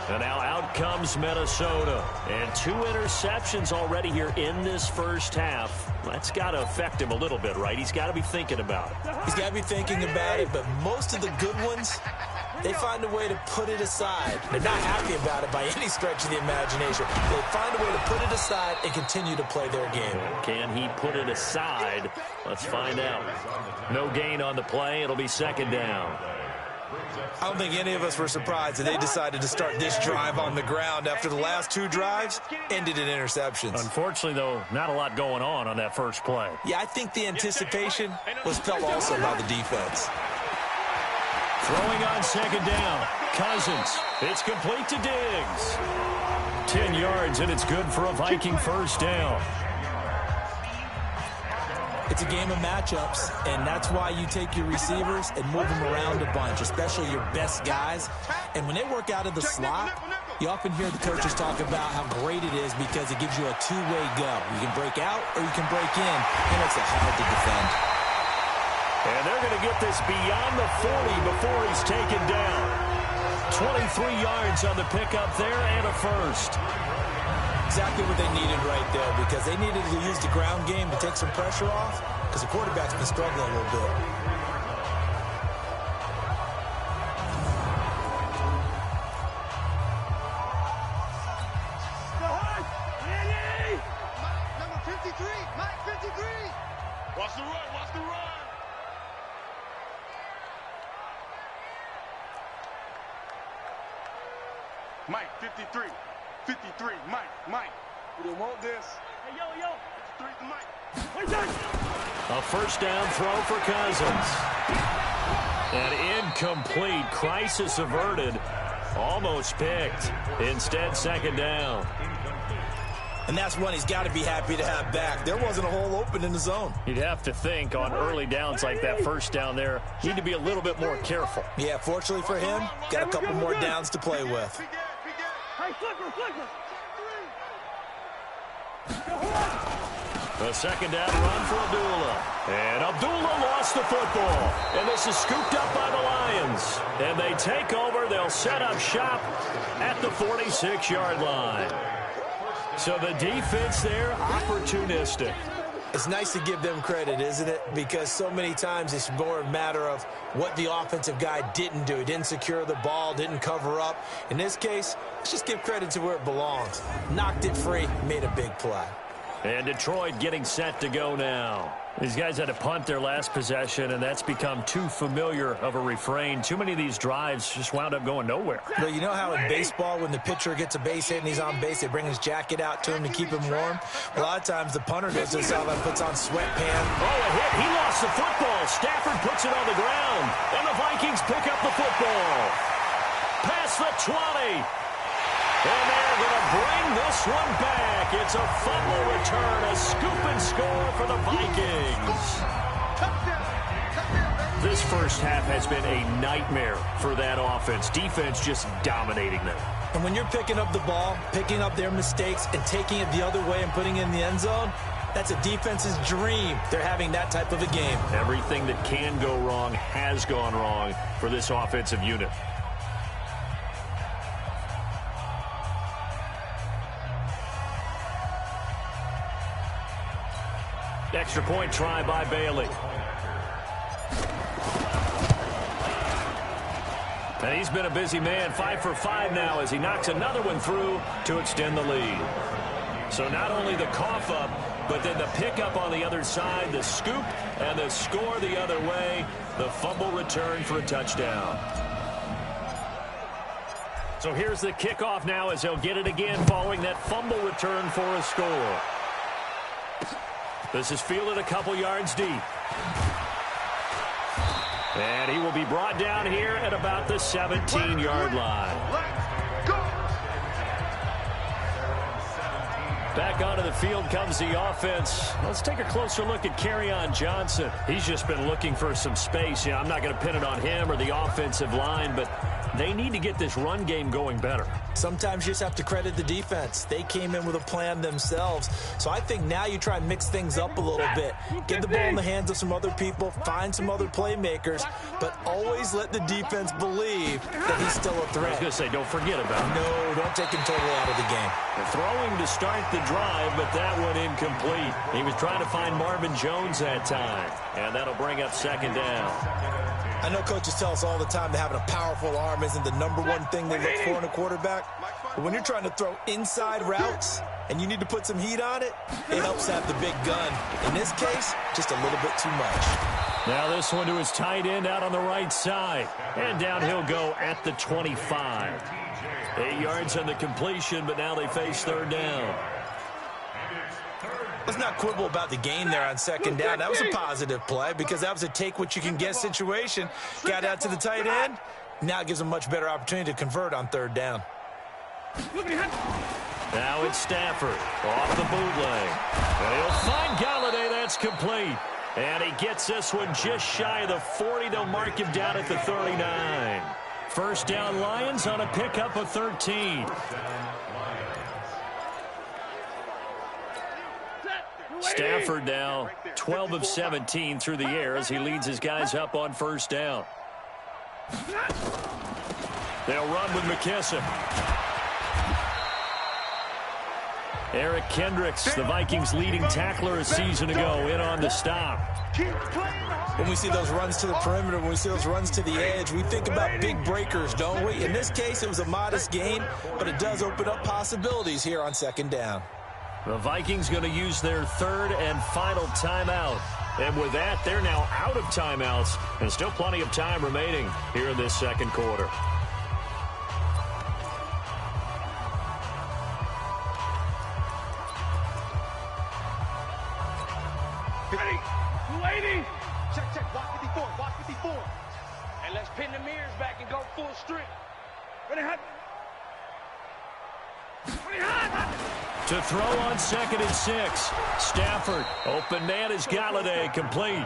And now out comes Minnesota. And 2 interceptions already here in this first half. That's got to affect him a little bit, right? He's got to be thinking about it. He's got to be thinking about it, but most of the good ones, they find a way to put it aside. They're not happy about it by any stretch of the imagination. They find a way to put it aside and continue to play their game. Can he put it aside? Let's find out. No gain on the play. It'll be 2nd down. I don't think any of us were surprised that they decided to start this drive on the ground after the last 2 drives ended in interceptions. Unfortunately, though, not a lot going on that first play. Yeah, I think the anticipation was felt also by the defense. Throwing on 2nd down. Cousins. It's complete to Diggs. 10 yards, and it's good for a Viking 1st down. It's a game of matchups, and that's why you take your receivers and move them around a bunch, especially your best guys. And when they work out of the slot, you often hear the coaches talk about how great it is because it gives you a 2-way go. You can break out or you can break in. It makes it hard to defend. And they're going to get this beyond the 40 before he's taken down. 23 yards on the pickup there and a first. Exactly what they needed right there, because they needed to use the ground game to take some pressure off, because the quarterback's been struggling a little bit. Number 53, Mike 53. Watch the run, watch the run. Mike, 53. 53, Mike. We didn't want this. Hey, yo. 53 to Mike. A first down throw for Cousins. An incomplete. Crisis averted. Almost picked. Instead, second down. And that's one he's got to be happy to have back. There wasn't a hole open in the zone. You'd have to think on early downs like that first down there, need to be a little bit more careful. Yeah, fortunately for him, got a couple more downs to play with. Hey, flipper. A second down run for Abdullah. And Abdullah lost the football. And this is scooped up by the Lions. And they take over. They'll set up shop at the 46-yard line. So the defense there, opportunistic. It's nice to give them credit, isn't it? Because so many times it's more a matter of what the offensive guy didn't do. He didn't secure the ball, didn't cover up. In this case, let's just give credit to where it belongs. Knocked it free, made a big play. And Detroit getting set to go now. These guys had to punt their last possession, and that's become too familiar of a refrain. Too many of these drives just wound up going nowhere. But you know how in baseball, when the pitcher gets a base hit and he's on base, they bring his jacket out to him to keep him warm? A lot of times the punter goes to the sideline, puts on sweatpants. Oh, a hit. He lost the football. Stafford puts it on the ground. And the Vikings pick up the football. Past the 20. And they're going to bring this one back. It's a fumble return, a scoop and score for the Vikings. This first half has been a nightmare for that offense. Defense just dominating them. And when you're picking up the ball, picking up their mistakes, and taking it the other way and putting it in the end zone, that's a defense's dream. They're having that type of a game. Everything that can go wrong has gone wrong for this offensive unit. Extra point try by Bailey. And he's been a busy man, 5 for 5 now as he knocks another one through to extend the lead. So not only the cough up, but then the pickup on the other side, the scoop, and the score the other way, the fumble return for a touchdown. So here's the kickoff now as they'll get it again following that fumble return for a score. This is fielded a couple yards deep. And he will be brought down here at about the 17-yard line. Back onto the field comes the offense. Let's take a closer look at Kerryon Johnson. He's just been looking for some space. Yeah, I'm not going to pin it on him or the offensive line, but they need to get this run game going better. Sometimes you just have to credit the defense. They came in with a plan themselves. So I think now you try and mix things up a little bit. Get the ball in the hands of some other people, find some other playmakers, but always let the defense believe that he's still a threat. I was going to say, don't forget about him. No, don't take him totally out of the game. Throwing to start the drive, but that one incomplete. He was trying to find Marvin Jones that time, and that'll bring up second down. I know coaches tell us all the time that having a powerful arm isn't the number one thing they look for in a quarterback. But when you're trying to throw inside routes and you need to put some heat on it, it helps to have the big gun. In this case, just a little bit too much. Now this one to his tight end out on the right side. And down he'll go at the 25. 8 yards on the completion, but now they face third down. Let's not quibble about the gain there on second down. That was a positive play because that was a take-what-you-can-get situation. Got out to the tight end. Now it gives them a much better opportunity to convert on third down. Now it's Stafford off the bootleg. And he'll find Galladay. That's complete. And he gets this one just shy of the 40. They'll mark him down at the 39. First down Lions on a pickup of 13. Stafford now 12 of 17 through the air as he leads his guys up on first down. They'll run with McKissick. Eric Kendricks, the Vikings' leading tackler a season ago, in on the stop. When we see those runs to the perimeter, when we see those runs to the edge, we think about big breakers, don't we? In this case, it was a modest gain, but it does open up possibilities here on second down. The Vikings going to use their third and final timeout. And with that, they're now out of timeouts, and still plenty of time remaining here in this second quarter. Ready, 280. Check, watch 54, watch 54. And let's pin the mirrors back and go full strip. Ready, hot. Ready, hot. To throw on 2nd and 6. Stafford, open man is Galladay, complete.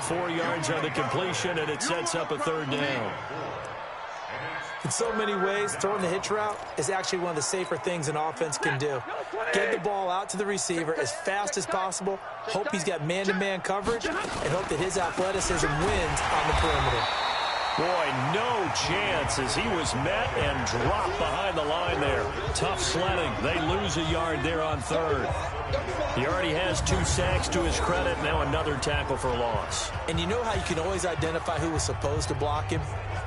4 yards on the completion, and it sets up a third down. In so many ways, throwing the hitch route is actually one of the safer things an offense can do. Get the ball out to the receiver as fast as possible, hope he's got man-to-man coverage, and hope that his athleticism wins on the perimeter. Boy, no chance as he was met and dropped behind the line there. Tough sledding. They lose a yard there on third. He already has 2 sacks to his credit. Now another tackle for loss. And you know how you can always identify who was supposed to block him?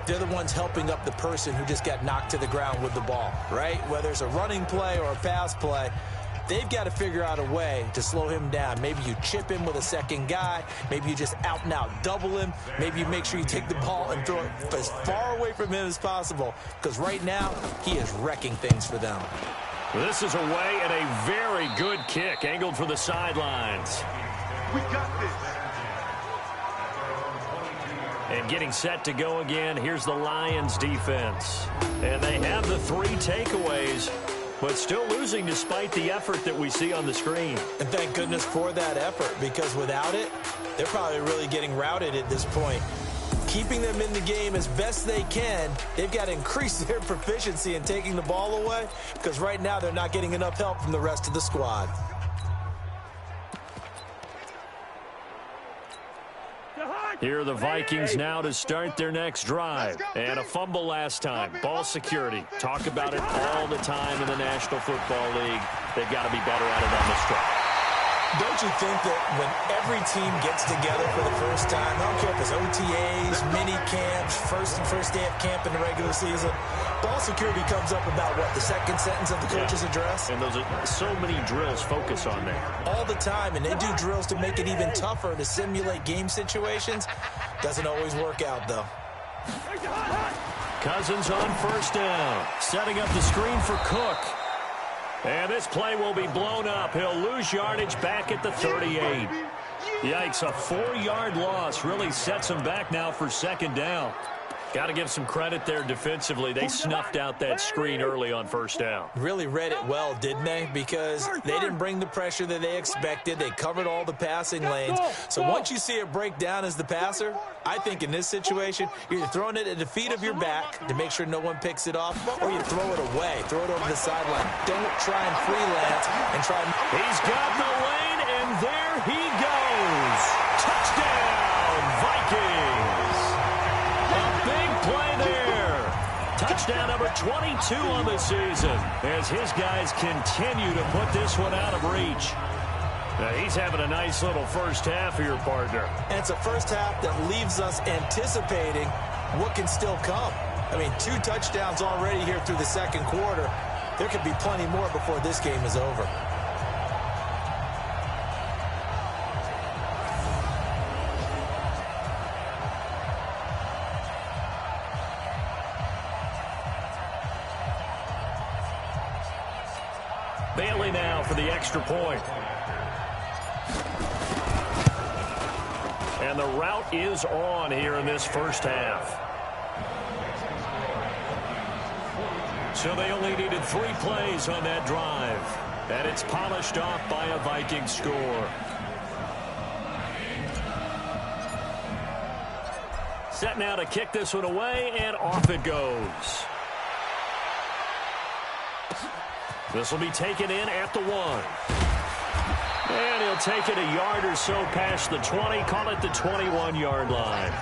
They're the ones helping up the person who just got knocked to the ground with the ball, right? Whether it's a running play or a pass play, they've got to figure out a way to slow him down. Maybe you chip him with a second guy. Maybe you just out-and-out double him. Maybe you make sure you take the ball and throw it as far away from him as possible, because right now he is wrecking things for them. This is away and a very good kick, angled for the sidelines. We got this. And getting set to go again, here's the Lions defense. And they have the 3 takeaways, but still losing despite the effort that we see on the screen. And thank goodness for that effort, because without it, they're probably really getting routed at this point. Keeping them in the game as best they can, they've got to increase their proficiency in taking the ball away, because right now they're not getting enough help from the rest of the squad. Here are the Vikings now to start their next drive. And a fumble last time. Ball security. Talk about it all the time in the National Football League. They've got to be better at it on this drive. Don't you think that when every team gets together for the first time, I don't care if it's OTAs, mini camps, first day of camp in the regular season, ball security comes up about what, the second sentence of the coach's address? And those are so many drills focus on that. All the time, and they do drills to make it even tougher to simulate game situations. Doesn't always work out, though. Cousins on first down, setting up the screen for Cook. And this play will be blown up. He'll lose yardage back at the 38. Yikes, a 4-yard loss really sets him back now for second down. Got to give some credit there defensively. They snuffed out that screen early on first down. Really read it well, didn't they? Because they didn't bring the pressure that they expected. They covered all the passing lanes. So once you see it break down as the passer, I think in this situation, you're either throwing it at the feet of your back to make sure no one picks it off, or you throw it away. Throw it over the sideline. Don't try and freelance and try and... He's got the lane, and there he goes. Touchdown, Vikings. Play there. Touchdown number 22 on the season as his guys continue to put this one out of reach. Now, he's having a nice little first half here, partner. And it's a first half that leaves us anticipating what can still come. I mean, 2 touchdowns already here through the second quarter. There could be plenty more before this game is over. Bailey now for the extra point. And the route is on here in this first half. So they only needed 3 plays on that drive. And it's polished off by a Viking score. Set now to kick this one away, and off it goes. This will be taken in at the 1. And he'll take it a yard or so past the 20, call it the 21-yard line.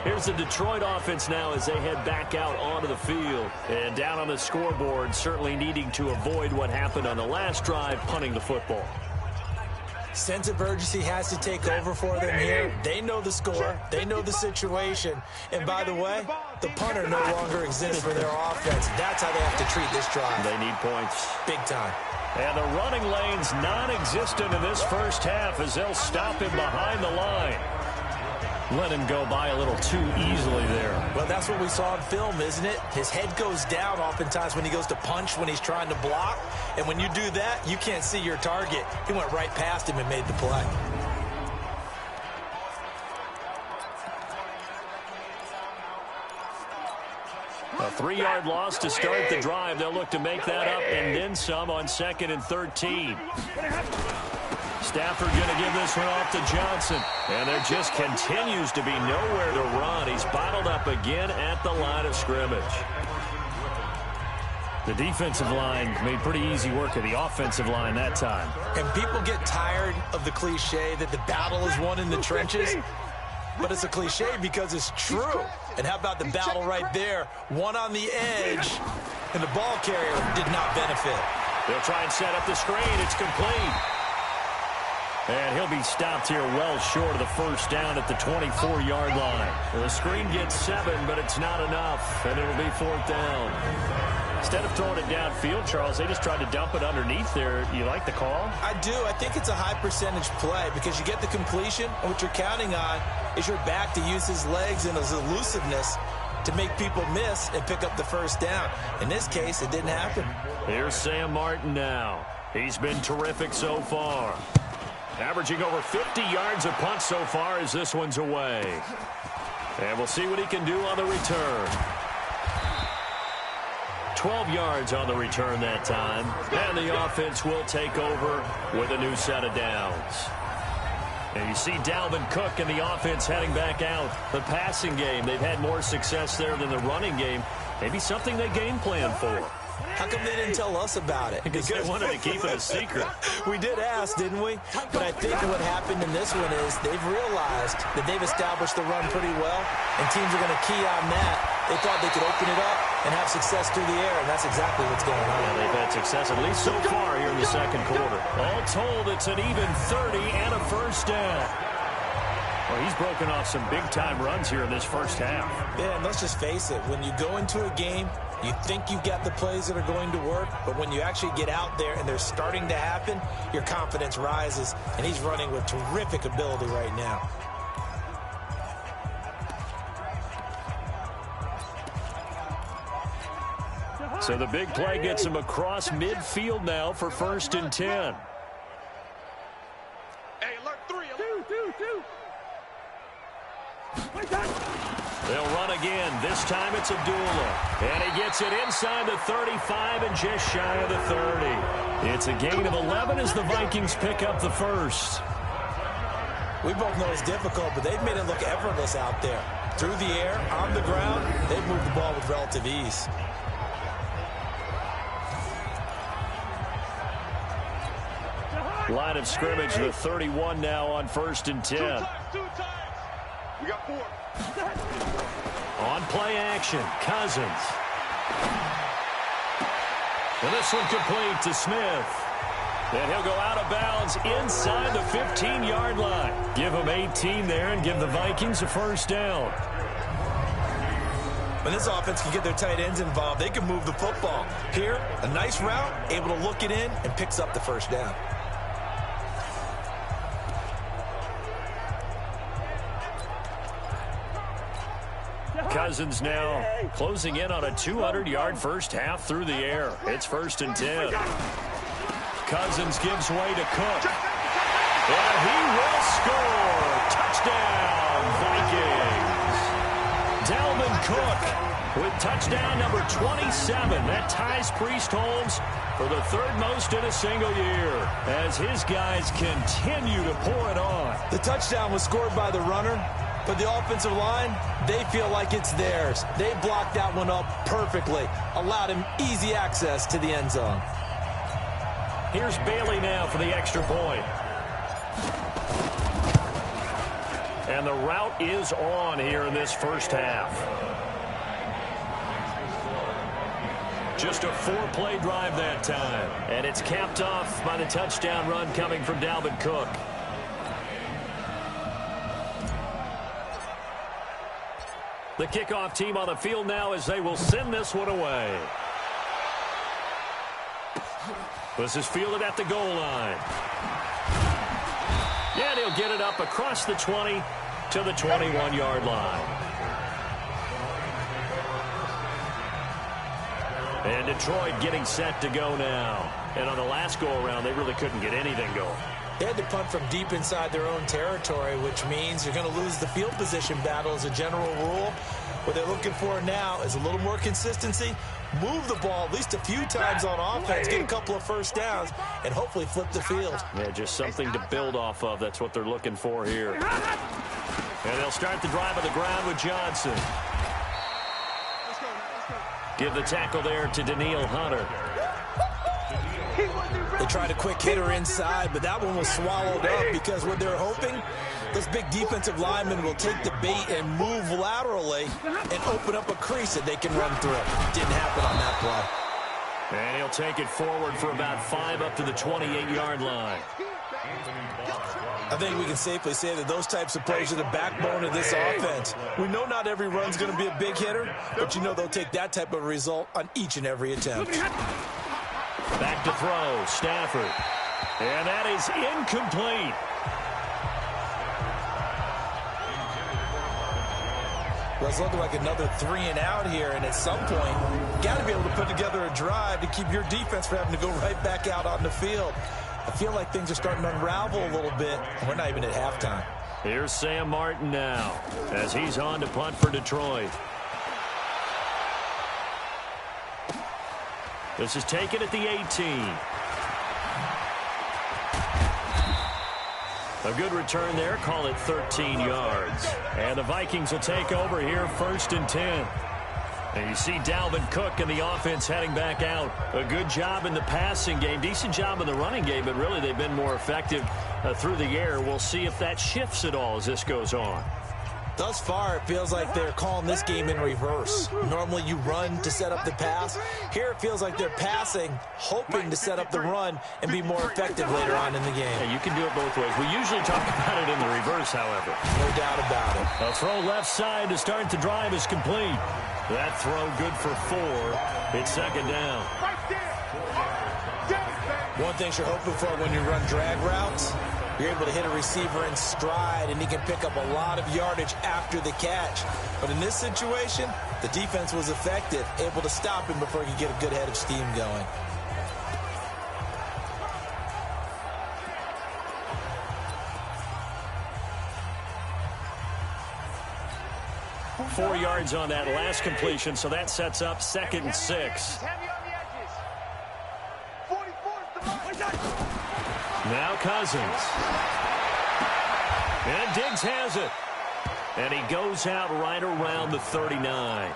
Here's the Detroit offense now as they head back out onto the field. And down on the scoreboard, certainly needing to avoid what happened on the last drive, punting the football. Sense of urgency has to take over for them here. They know the score. They know the situation. And by the way, the punter no longer exists for their offense. That's how they have to treat this drive. They need points. Big time. And the running lane's non-existent in this first half as they'll stop him behind the line. Let him go by a little too easily there. Well, that's what we saw in film, isn't it? His head goes down oftentimes when he goes to punch, when he's trying to block. And when you do that, you can't see your target. He went right past him and made the play. A 3-yard loss to start the drive. They'll look to make that up and then some on 2nd and 13. Stafford going to give this one off to Johnson. And there just continues to be nowhere to run. He's bottled up again at the line of scrimmage. The defensive line made pretty easy work of the offensive line that time. And people get tired of the cliche that the battle is won in the trenches. But it's a cliche because it's true. And how about the battle right there? One on the edge, and the ball carrier did not benefit. They'll try and set up the screen. It's complete. And he'll be stopped here well short of the first down at the 24-yard line. The screen gets 7, but it's not enough, and it'll be 4th down. Instead of throwing it downfield, Charles, they just tried to dump it underneath there. You like the call? I do. I think it's a high-percentage play because you get the completion, and what you're counting on is your back to use his legs and his elusiveness to make people miss and pick up the first down. In this case, it didn't happen. Here's Sam Martin now. He's been terrific so far. Averaging over 50 yards a punt so far as this one's away. And we'll see what he can do on the return. 12 yards on the return that time. And the offense will take over with a new set of downs. And you see Dalvin Cook and the offense heading back out. The passing game, they've had more success there than the running game. Maybe something they game plan for. How come they didn't tell us about it? Because they wanted to keep it a secret. We did ask, didn't we? But I think what happened in this one is they've realized that they've established the run pretty well, and teams are going to key on that. They thought they could open it up and have success through the air, and that's exactly what's going on. Yeah, they've had success, at least so far here in the second quarter. All told, it's an even 30 and a first down. Well, he's broken off some big-time runs here in this first half. Yeah, and let's just face it. When you go into a game, you think you've got the plays that are going to work, but when you actually get out there and they're starting to happen, your confidence rises, and he's running with terrific ability right now. So the big play gets him across midfield now for 1st and 10. Hey, alert 3. Two. They'll run again. This time it's Abdullah. And he gets it inside the 35 and just shy of the 30. It's a gain of 11 as the Vikings pick up the first. We both know it's difficult, but they've made it look effortless out there. Through the air, on the ground, they've moved the ball with relative ease. Line of scrimmage, the 31 now on 1st and 10. Two times. We got 4. On play action, Cousins. And this one complete to Smith. And he'll go out of bounds inside the 15-yard line. Give him 18 there and give the Vikings a first down. When this offense can get their tight ends involved, they can move the football. Here, a nice route, able to look it in, and picks up the first down. Cousins now closing in on a 200-yard first half through the air. It's 1st and 10. Cousins gives way to Cook. And he will score. Touchdown, Vikings. Dalvin Cook with touchdown number 27. That ties Priest Holmes for the 3rd most in a single year as his guys continue to pour it on. The touchdown was scored by the runner, but the offensive line, they feel like it's theirs. They blocked that one up perfectly, allowed him easy access to the end zone. Here's Bailey now for the extra point. And the route is on here in this first half. Just a 4-play drive that time. And it's capped off by the touchdown run coming from Dalvin Cook. The kickoff team on the field now as they will send this one away. This is fielded at the goal line. And he'll get it up across the 20 to the 21-yard line. And Detroit getting set to go now. And on the last go-around, they really couldn't get anything going. They had to punt from deep inside their own territory, which means you're going to lose the field position battle as a general rule. What they're looking for now is a little more consistency, move the ball at least a few times on offense, get a couple of first downs, and hopefully flip the field. Yeah, just something to build off of. That's what they're looking for here. And they'll start the drive on the ground with Johnson. Give the tackle there to Daniil Hunter. They tried a quick hitter inside, but that one was swallowed up because what they're hoping, this big defensive lineman will take the bait and move laterally and open up a crease that they can run through. Didn't happen on that play. And he'll take it forward for about 5 up to the 28-yard line. I think we can safely say that those types of plays are the backbone of this offense. We know not every run's going to be a big hitter, but you know they'll take that type of result on each and every attempt. Back to throw, Stafford. And that is incomplete. Well, it's looking like another 3 and out here, and at some point, you got to be able to put together a drive to keep your defense from having to go right back out on the field. I feel like things are starting to unravel a little bit, and we're not even at halftime. Here's Sam Martin now as he's on to punt for Detroit. This is taken at the 18. A good return there. Call it 13 yards. And the Vikings will take over here 1st and 10. And you see Dalvin Cook and the offense heading back out. A good job in the passing game. Decent job in the running game, but really they've been more effective through the air. We'll see if that shifts at all as this goes on. Thus far, it feels like they're calling this game in reverse. Normally you run to set up the pass. Here it feels like they're passing, hoping to set up the run and be more effective later on in the game. Yeah, you can do it both ways. We usually talk about it in the reverse, however. No doubt about it. A throw left side to start the drive is complete. That throw good for 4. It's 2nd down. One thing you're hoping for when you run drag routes, you're able to hit a receiver in stride, and he can pick up a lot of yardage after the catch. But in this situation, the defense was effective, able to stop him before he could get a good head of steam going. Four yards on that last completion, so that sets up 2nd and 6. Now Cousins. And Diggs has it. And he goes out right around the 39.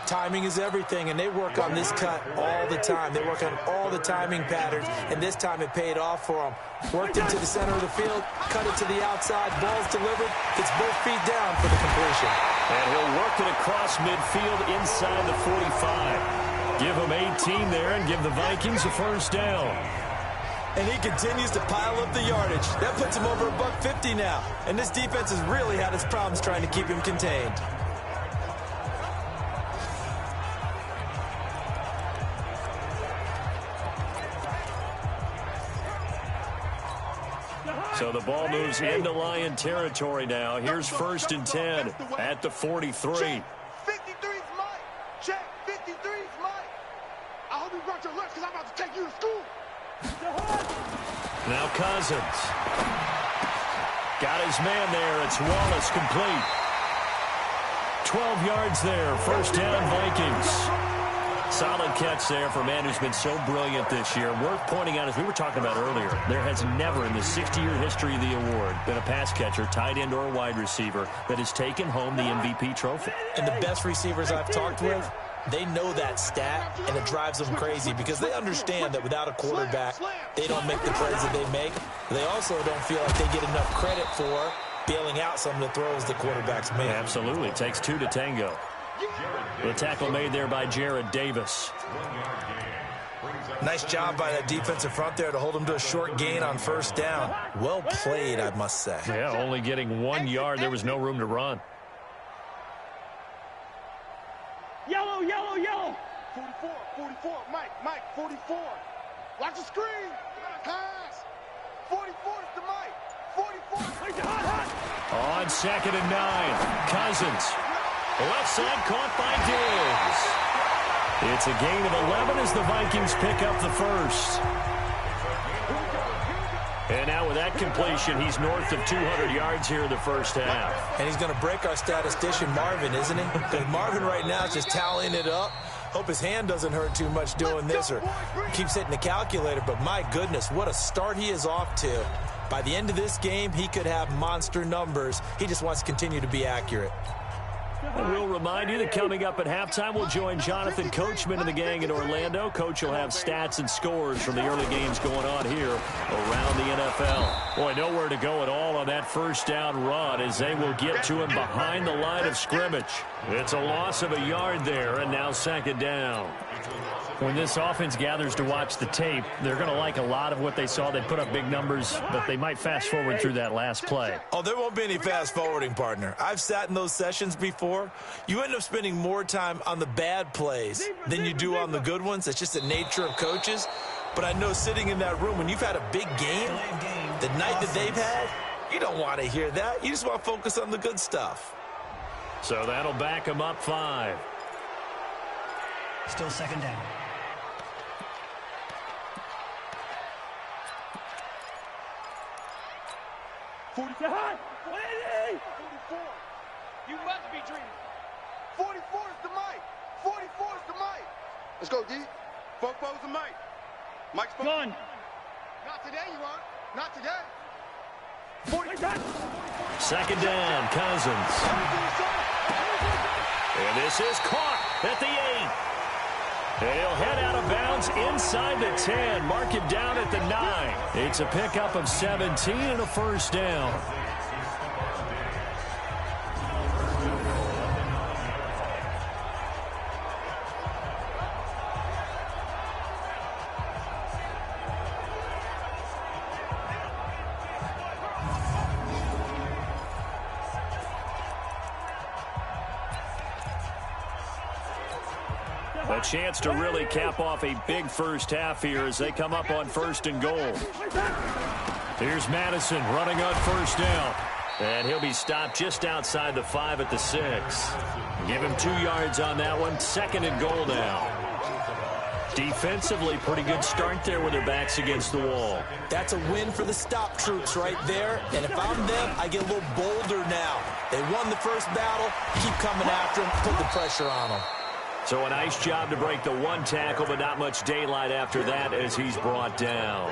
Timing is everything, and they work on this cut all the time. They work on all the timing patterns, and this time it paid off for them. Worked into the center of the field, cut it to the outside, ball's delivered, gets both feet down for the completion. And he'll work it across midfield inside the 45. Give him 18 there and give the Vikings a 1st down. And he continues to pile up the yardage. That puts him over $150 now. And this defense has really had its problems trying to keep him contained. So the ball moves into Lion territory now. Here's 1st and 10 at the 43. 53's Mike. Check, 53's Mike. I hope you brought your lunch because I'm about to take you to school. Now Cousins. Got his man there. It's Wallace complete. 12 yards there. 1st down Vikings. Solid catch there for a man who's been so brilliant this year. Worth pointing out, as we were talking about earlier, there has never in the 60-year history of the award been a pass catcher, tight end, or wide receiver that has taken home the MVP trophy. And the best receivers I've talked with They know that stat, and it drives them crazy because they understand that without a quarterback, they don't make the plays that they make. They also don't feel like they get enough credit for bailing out some of the throws the quarterbacks make. Absolutely. Takes two to tango. The tackle made there by Jared Davis. Nice job by that defensive front there to hold them to a short gain on first down. Well played, I must say. Yeah, only getting 1 yard. There was no room to run. Yellow, yellow, yellow. 44, 44. Mike, 44. Watch the screen. Pass. 44 is the Mike. 44. On 2nd and 9. Cousins. Left side caught by Diggs. It's a gain of 11 as the Vikings pick up the first. And now with that completion, he's north of 200 yards here in the first half. And he's going to break our statistician Marvin, isn't he? Because Marvin right now is just tallying it up. Hope his hand doesn't hurt too much doing this or keeps hitting the calculator. But my goodness, what a start he is off to. By the end of this game, he could have monster numbers. He just wants to continue to be accurate. And we'll remind you that coming up at halftime, we'll join Jonathan Coachman and the gang in Orlando. Coach will have stats and scores from the early games going on here around the NFL. Boy, nowhere to go at all on that first down run as they will get to him behind the line of scrimmage. It's a loss of a yard there, and now 2nd down. When this offense gathers to watch the tape, they're going to like a lot of what they saw. They put up big numbers, but they might fast forward through that last play. Oh, there won't be any fast forwarding, partner. I've sat in those sessions before. You end up spending more time on the bad plays than you do on the good ones. It's just the nature of coaches. But I know sitting in that room, when you've had a big game, the night that they've had, you don't want to hear that. You just want to focus on the good stuff. So that'll back them up 5. Still 2nd down. You must be dreaming. 44 is the Mike. 44 is the Mike. Let's go, D. 44 is the Mike. Mike's Gun. Not today, you aren't. Not today. 2nd down, Cousins. And this is caught at the 8. And he'll head out of bounds inside the 10. Mark him down at the 9. It's a pickup of 17 and a first down. A chance to really cap off a big first half here as they come up on 1st and goal. Here's Madison running on first down. And he'll be stopped just outside the 5 at the 6. Give him 2 yards on that one. 2nd and goal now. Defensively, pretty good start there with their backs against the wall. That's a win for the stop troops right there. And if I'm them, I get a little bolder now. They won the first battle. Keep coming after them. Put the pressure on them. So a nice job to break the 1 tackle, but not much daylight after that as he's brought down.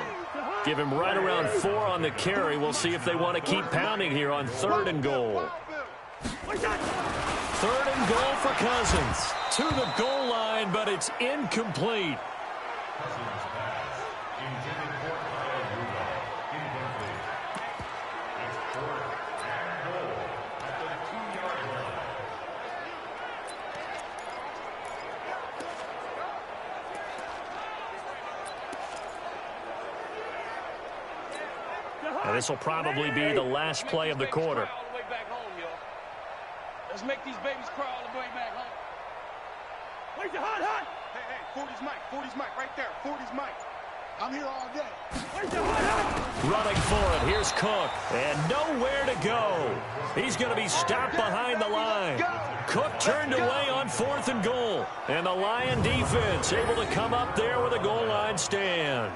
Give him right around 4 on the carry. We'll see if they want to keep pounding here on 3rd and goal. 3rd and goal for Cousins. To the goal line, but it's incomplete. And this will probably be the last play of the quarter. Let's make these babies cry all the way back home. Where's the hot? Hey, 40's Mike. 40's Mike right there. 40's Mike. I'm here all day. Where's the hot? Running for it. Here's Cook. And nowhere to go. He's going to be stopped behind the line. Cook turned away on 4th and goal. And the Lion defense able to come up there with a goal line stand.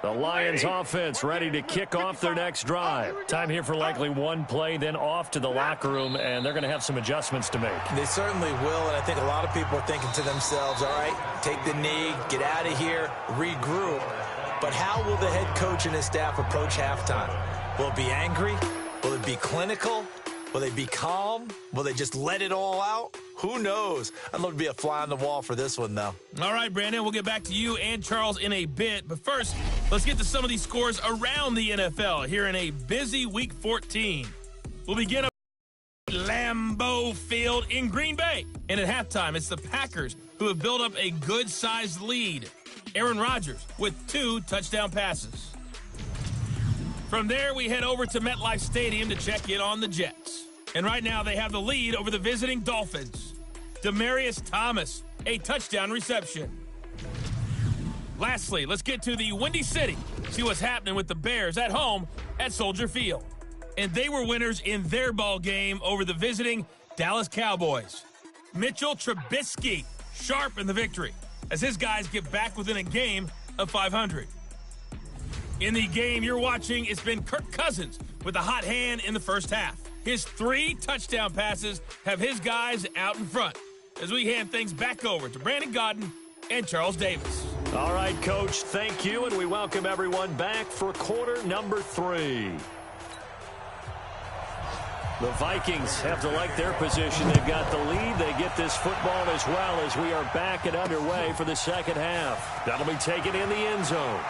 The Lions offense ready to kick off their next drive. Time here for likely 1 play, then off to the locker room, and they're going to have some adjustments to make. They certainly will, and I think a lot of people are thinking to themselves, all right, take the knee, get out of here, regroup. But how will the head coach and his staff approach halftime? Will it be angry? Will it be clinical? Will they be calm? Will they just let it all out? Who knows? I'd love to be a fly on the wall for this one, though. All right, Brandon, we'll get back to you and Charles in a bit. But first, let's get to some of these scores around the NFL here in a busy Week 14. We'll begin up at Lambeau Field in Green Bay. And at halftime, it's the Packers who have built up a good-sized lead. Aaron Rodgers with 2 touchdown passes. From there, we head over to MetLife Stadium to check in on the Jets. And right now, they have the lead over the visiting Dolphins. Demaryius Thomas, a touchdown reception. Lastly, let's get to the Windy City. See what's happening with the Bears at home at Soldier Field. And they were winners in their ball game over the visiting Dallas Cowboys. Mitchell Trubisky sharp in the victory as his guys get back within a game of 500. In the game you're watching, it's been Kirk Cousins with a hot hand in the first half. His 3 touchdown passes have his guys out in front as we hand things back over to Brandon Gaudin and Charles Davis. All right, Coach, thank you, and we welcome everyone back for quarter number 3. The Vikings have to like their position. They've got the lead. They get this football as well as we are back and underway for the second half. That'll be taken in the end zone.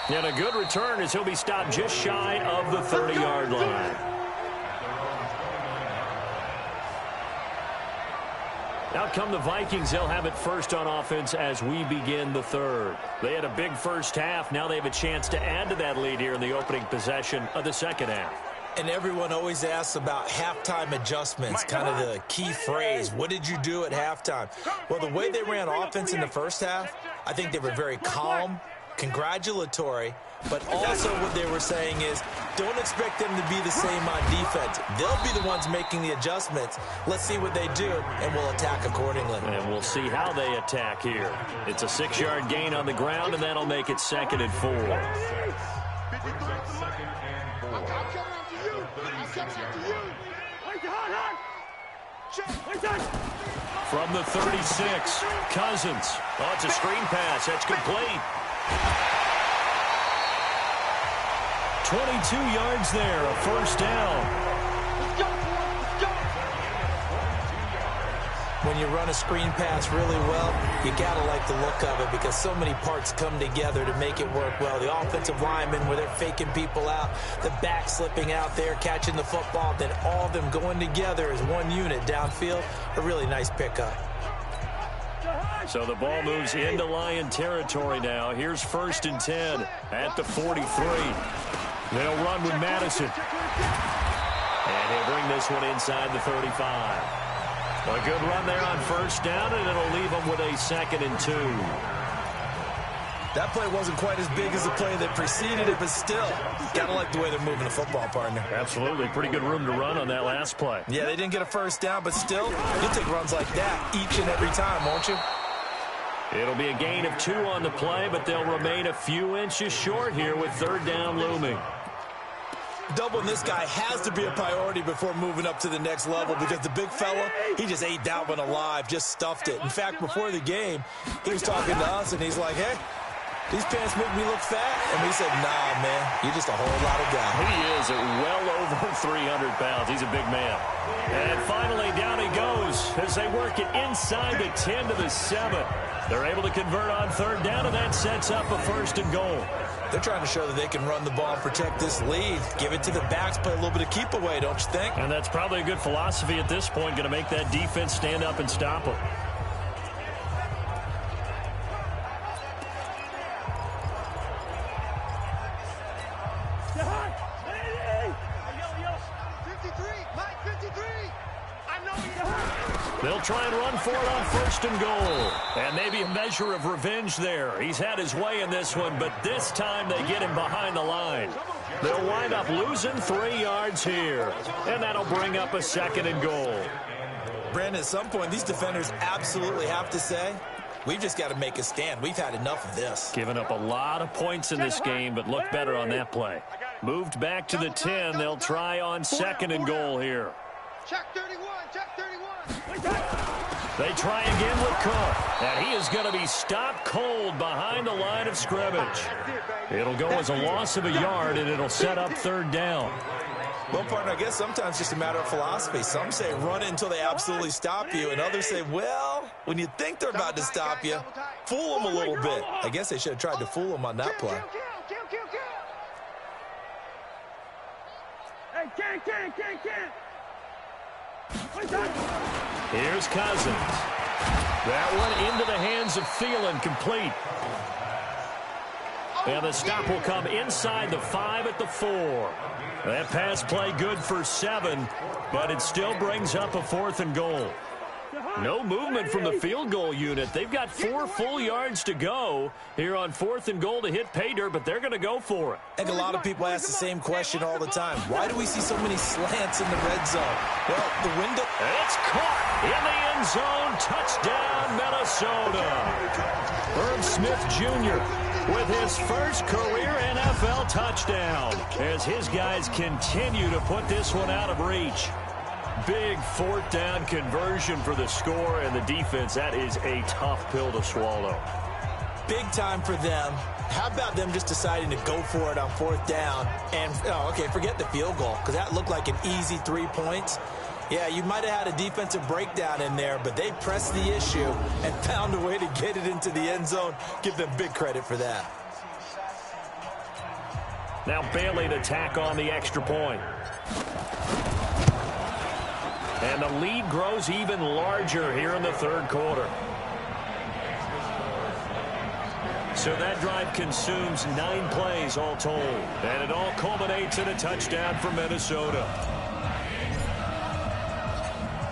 And a good return as he'll be stopped just shy of the 30-yard line. Out come the Vikings. They'll have it first on offense as we begin the third. They had a big first half. Now they have a chance to add to that lead here in the opening possession of the second half. And everyone always asks about halftime adjustments, kind of the key phrase. What did you do at halftime? Well, the way they ran offense in the first half, I think they were very calm, congratulatory, but also what they were saying is don't expect them to be the same on defense. They'll be the ones making the adjustments. Let's see what they do, and we'll attack accordingly. And we'll see how they attack here. It's a 6-yard gain on the ground, and that'll make it 2nd and 4. From the 36, Cousins. Oh, it's a screen pass. That's complete. 22 yards there, a first down. When you run a screen pass really well, you got to like the look of it because so many parts come together to make it work well. The offensive linemen, where they're faking people out, the back slipping out there, catching the football, then all of them going together as one unit downfield, a really nice pickup. So the ball moves into Lion territory now. Here's 1st and 10 at the 43. They'll run with Madison. And he'll bring this one inside the 35. A good run there on first down, and it'll leave them with a 2nd and 2. That play wasn't quite as big as the play that preceded it, but still, gotta like the way they're moving the football, partner. Absolutely. Pretty good room to run on that last play. Yeah, they didn't get a first down, but still, you'll take runs like that each and every time, won't you? It'll be a gain of 2 on the play, but they'll remain a few inches short here with 3rd down looming. Doubling this guy has to be a priority before moving up to the next level because the big fella, he just ate that one alive, just stuffed it. In fact, before the game, he was talking to us, and he's like, hey, these pants make me look fat. And we said, nah, man, you're just a whole lot of guy. He is at well over 300 pounds. He's a big man. And finally, down he goes as they work it inside the 10 to the 7. They're able to convert on 3rd down, and that sets up a 1st and goal. They're trying to show that they can run the ball and protect this lead. Give it to the backs, play a little bit of keep away, don't you think? And that's probably a good philosophy at this point, going to make that defense stand up and stop them. They'll try and run for it on 1st and goal. And maybe a measure of revenge there. He's had his way in this one, but this time they get him behind the line. They'll wind up losing 3 yards here. And that'll bring up a 2nd and goal. Brandon, at some point, these defenders absolutely have to say, we've just got to make a stand. We've had enough of this. Giving up a lot of points in this game, but look better on that play. Moved back to the 10. They'll try on 2nd and goal here. Check 31, check 31. They try again with Cook, and he is going to be stopped cold behind the line of scrimmage. It'll go as a loss of a yard, and it'll set up third down. Well, partner, I guess sometimes it's just a matter of philosophy. Some say run it until they absolutely stop you, and others say, well, when you think they're about to stop you, fool them a little bit. I guess they should have tried to fool them on that play. Hey, can't. Here's Cousins. That one into the hands of Thielen, complete. And the stop will come inside the 5 at the 4. That pass play good for 7, but it still brings up a 4th and goal. No movement from the field goal unit. They've got 4 full yards to go here on 4th and goal to hit pay dirt, but they're going to go for it. I think a lot of people ask the same question all the time. Why do we see so many slants in the red zone? Well, the window... It's caught in the end zone. Touchdown, Minnesota. Herb Smith Jr. with his first career NFL touchdown as his guys continue to put this one out of reach. Big 4th down conversion for the score, and the defense, that is a tough pill to swallow. Big time for them. How about them just deciding to go for it on 4th down? And, okay, forget the field goal, because that looked like an easy 3 points. Yeah, you might have had a defensive breakdown in there, but they pressed the issue and found a way to get it into the end zone. Give them big credit for that. Now Bailey to tack on the extra point. And the lead grows even larger here in the 3rd quarter. So that drive consumes 9 plays all told. And it all culminates in a touchdown for Minnesota.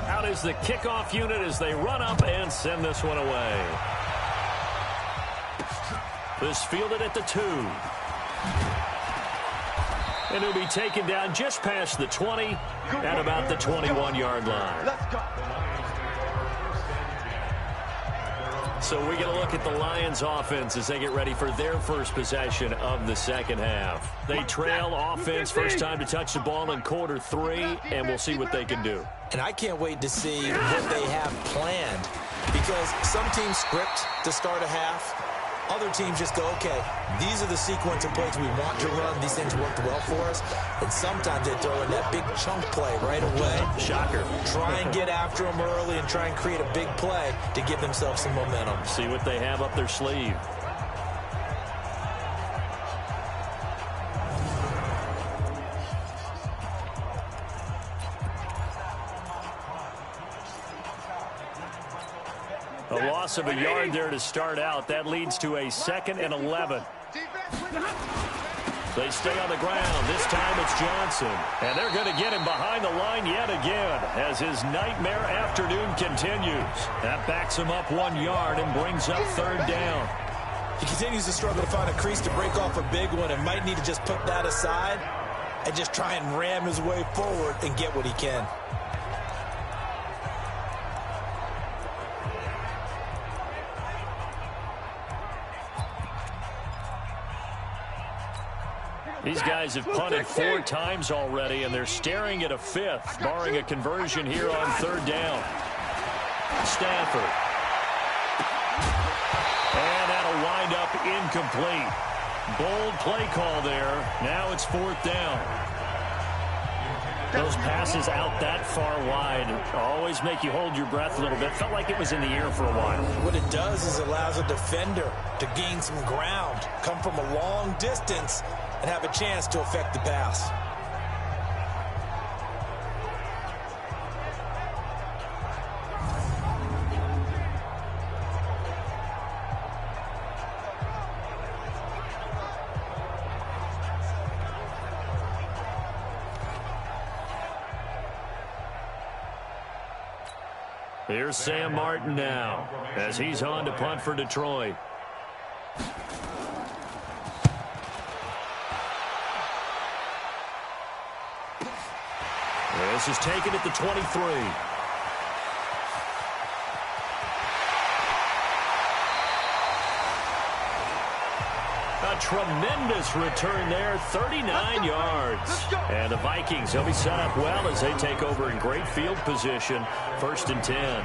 Out is the kickoff unit as they run up and send this one away. This fielded at the 2. And he'll be taken down just past the 20 at about the 21-yard line. Let's go. So we get a look at the Lions offense as they get ready for their first possession of the second half. They trail offense, first time to touch the ball in quarter 3, and we'll see what they can do. And I can't wait to see what they have planned, because some teams script to start a half. Other teams just go, okay, these are the sequence of plays we want to run. These things worked well for us. And sometimes they throw in that big chunk play right away. Shocker. Try and get after them early and try and create a big play to give themselves some momentum. See what they have up their sleeve. A loss of a yard there to start out. That leads to a 2nd and 11. They stay on the ground. This time it's Johnson. And they're going to get him behind the line yet again as his nightmare afternoon continues. That backs him up 1 yard and brings up 3rd down. He continues to struggle to find a crease to break off a big one and might need to just put that aside and just try and ram his way forward and get what he can. These guys have punted 4 times already, and they're staring at a 5th, barring a conversion here on 3rd down. Stafford. And that'll wind up incomplete. Bold play call there. Now it's 4th down. Those passes out that far wide always make you hold your breath a little bit. Felt like it was in the air for a while. What it does is it allows a defender to gain some ground, come from a long distance, and have a chance to affect the pass. Here's Sam Martin now as he's on to punt for Detroit. This is taken at the 23. A tremendous return there, 39 yards. And the Vikings, they'll be set up well as they take over in great field position, 1st and 10.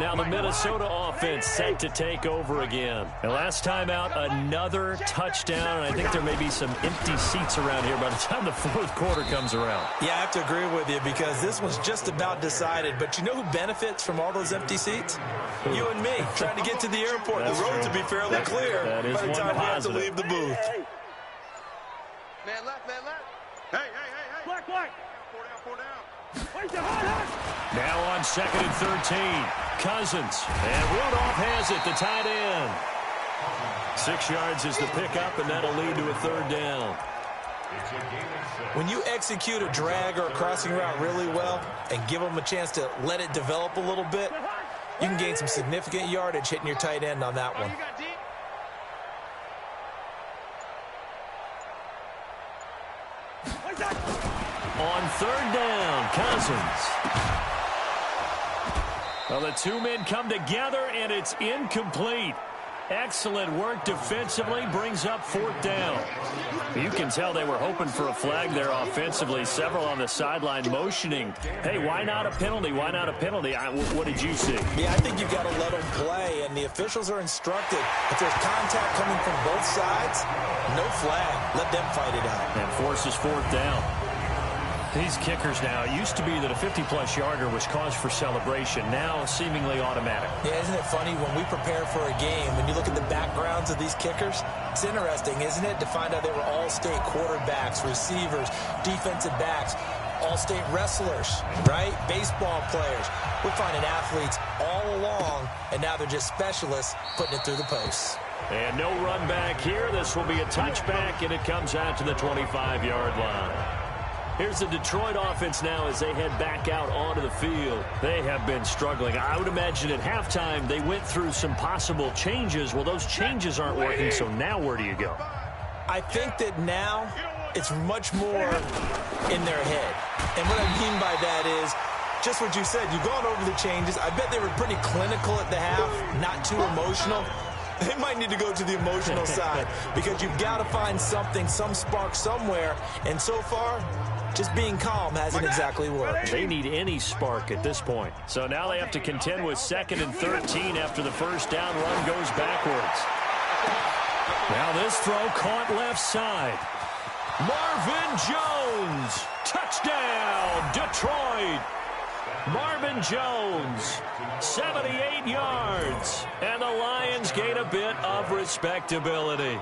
now the Minnesota offense set to take over again. And last time out, another touchdown. And I think there may be some empty seats around here by the time the fourth quarter comes around. Yeah, I have to agree with you because this one's just about decided. But you know who benefits from all those empty seats? You and me, trying to get to the airport. The roads will be fairly clear by the time we have to leave the booth. Man left, man left. Hey, hey, hey, hey. Black, black. 4 down, 4 down. Now on 2nd and 13. Cousins. And Rudolph has it, the tight end. 6 yards is the pickup, and that'll lead to a third down. When you execute a drag or a crossing route really well and give them a chance to let it develop a little bit, you can gain some significant yardage hitting your tight end on that one. On third down, Cousins. Well, the two men come together, and it's incomplete. Excellent work defensively, brings up fourth down. You can tell they were hoping for a flag there offensively. Several on the sideline motioning, hey, why not a penalty? Why not a penalty? What did you see? Yeah, I think you've got to let them play, and the officials are instructed. If there's contact coming from both sides, no flag. Let them fight it out. And forces fourth down. These kickers now, it used to be that a 50-plus yarder was cause for celebration. Now, seemingly automatic. Yeah, isn't it funny when we prepare for a game, when you look at the backgrounds of these kickers, it's interesting, isn't it, to find out they were all-state quarterbacks, receivers, defensive backs, all-state wrestlers, right? Baseball players. We're finding athletes all along, and now they're just specialists putting it through the posts. And no run back here. This will be a touchback, and it comes out to the 25-yard line. Here's the Detroit offense now as they head back out onto the field. They have been struggling. I would imagine at halftime they went through some possible changes. Well, those changes aren't working, so now where do you go? I think that now it's much more in their head. And what I mean by that is just what you said. You've gone over the changes. I bet they were pretty clinical at the half, not too emotional. They might need to go to the emotional side because you've got to find something, some spark somewhere. And so far, just being calm hasn't exactly worked. They need any spark at this point. So now they have to contend with 2nd and 13 after the first down run goes backwards. Now this throw caught left side. Marvin Jones. Touchdown, Detroit. Marvin Jones, 78 yards. And the Lions gain a bit of respectability.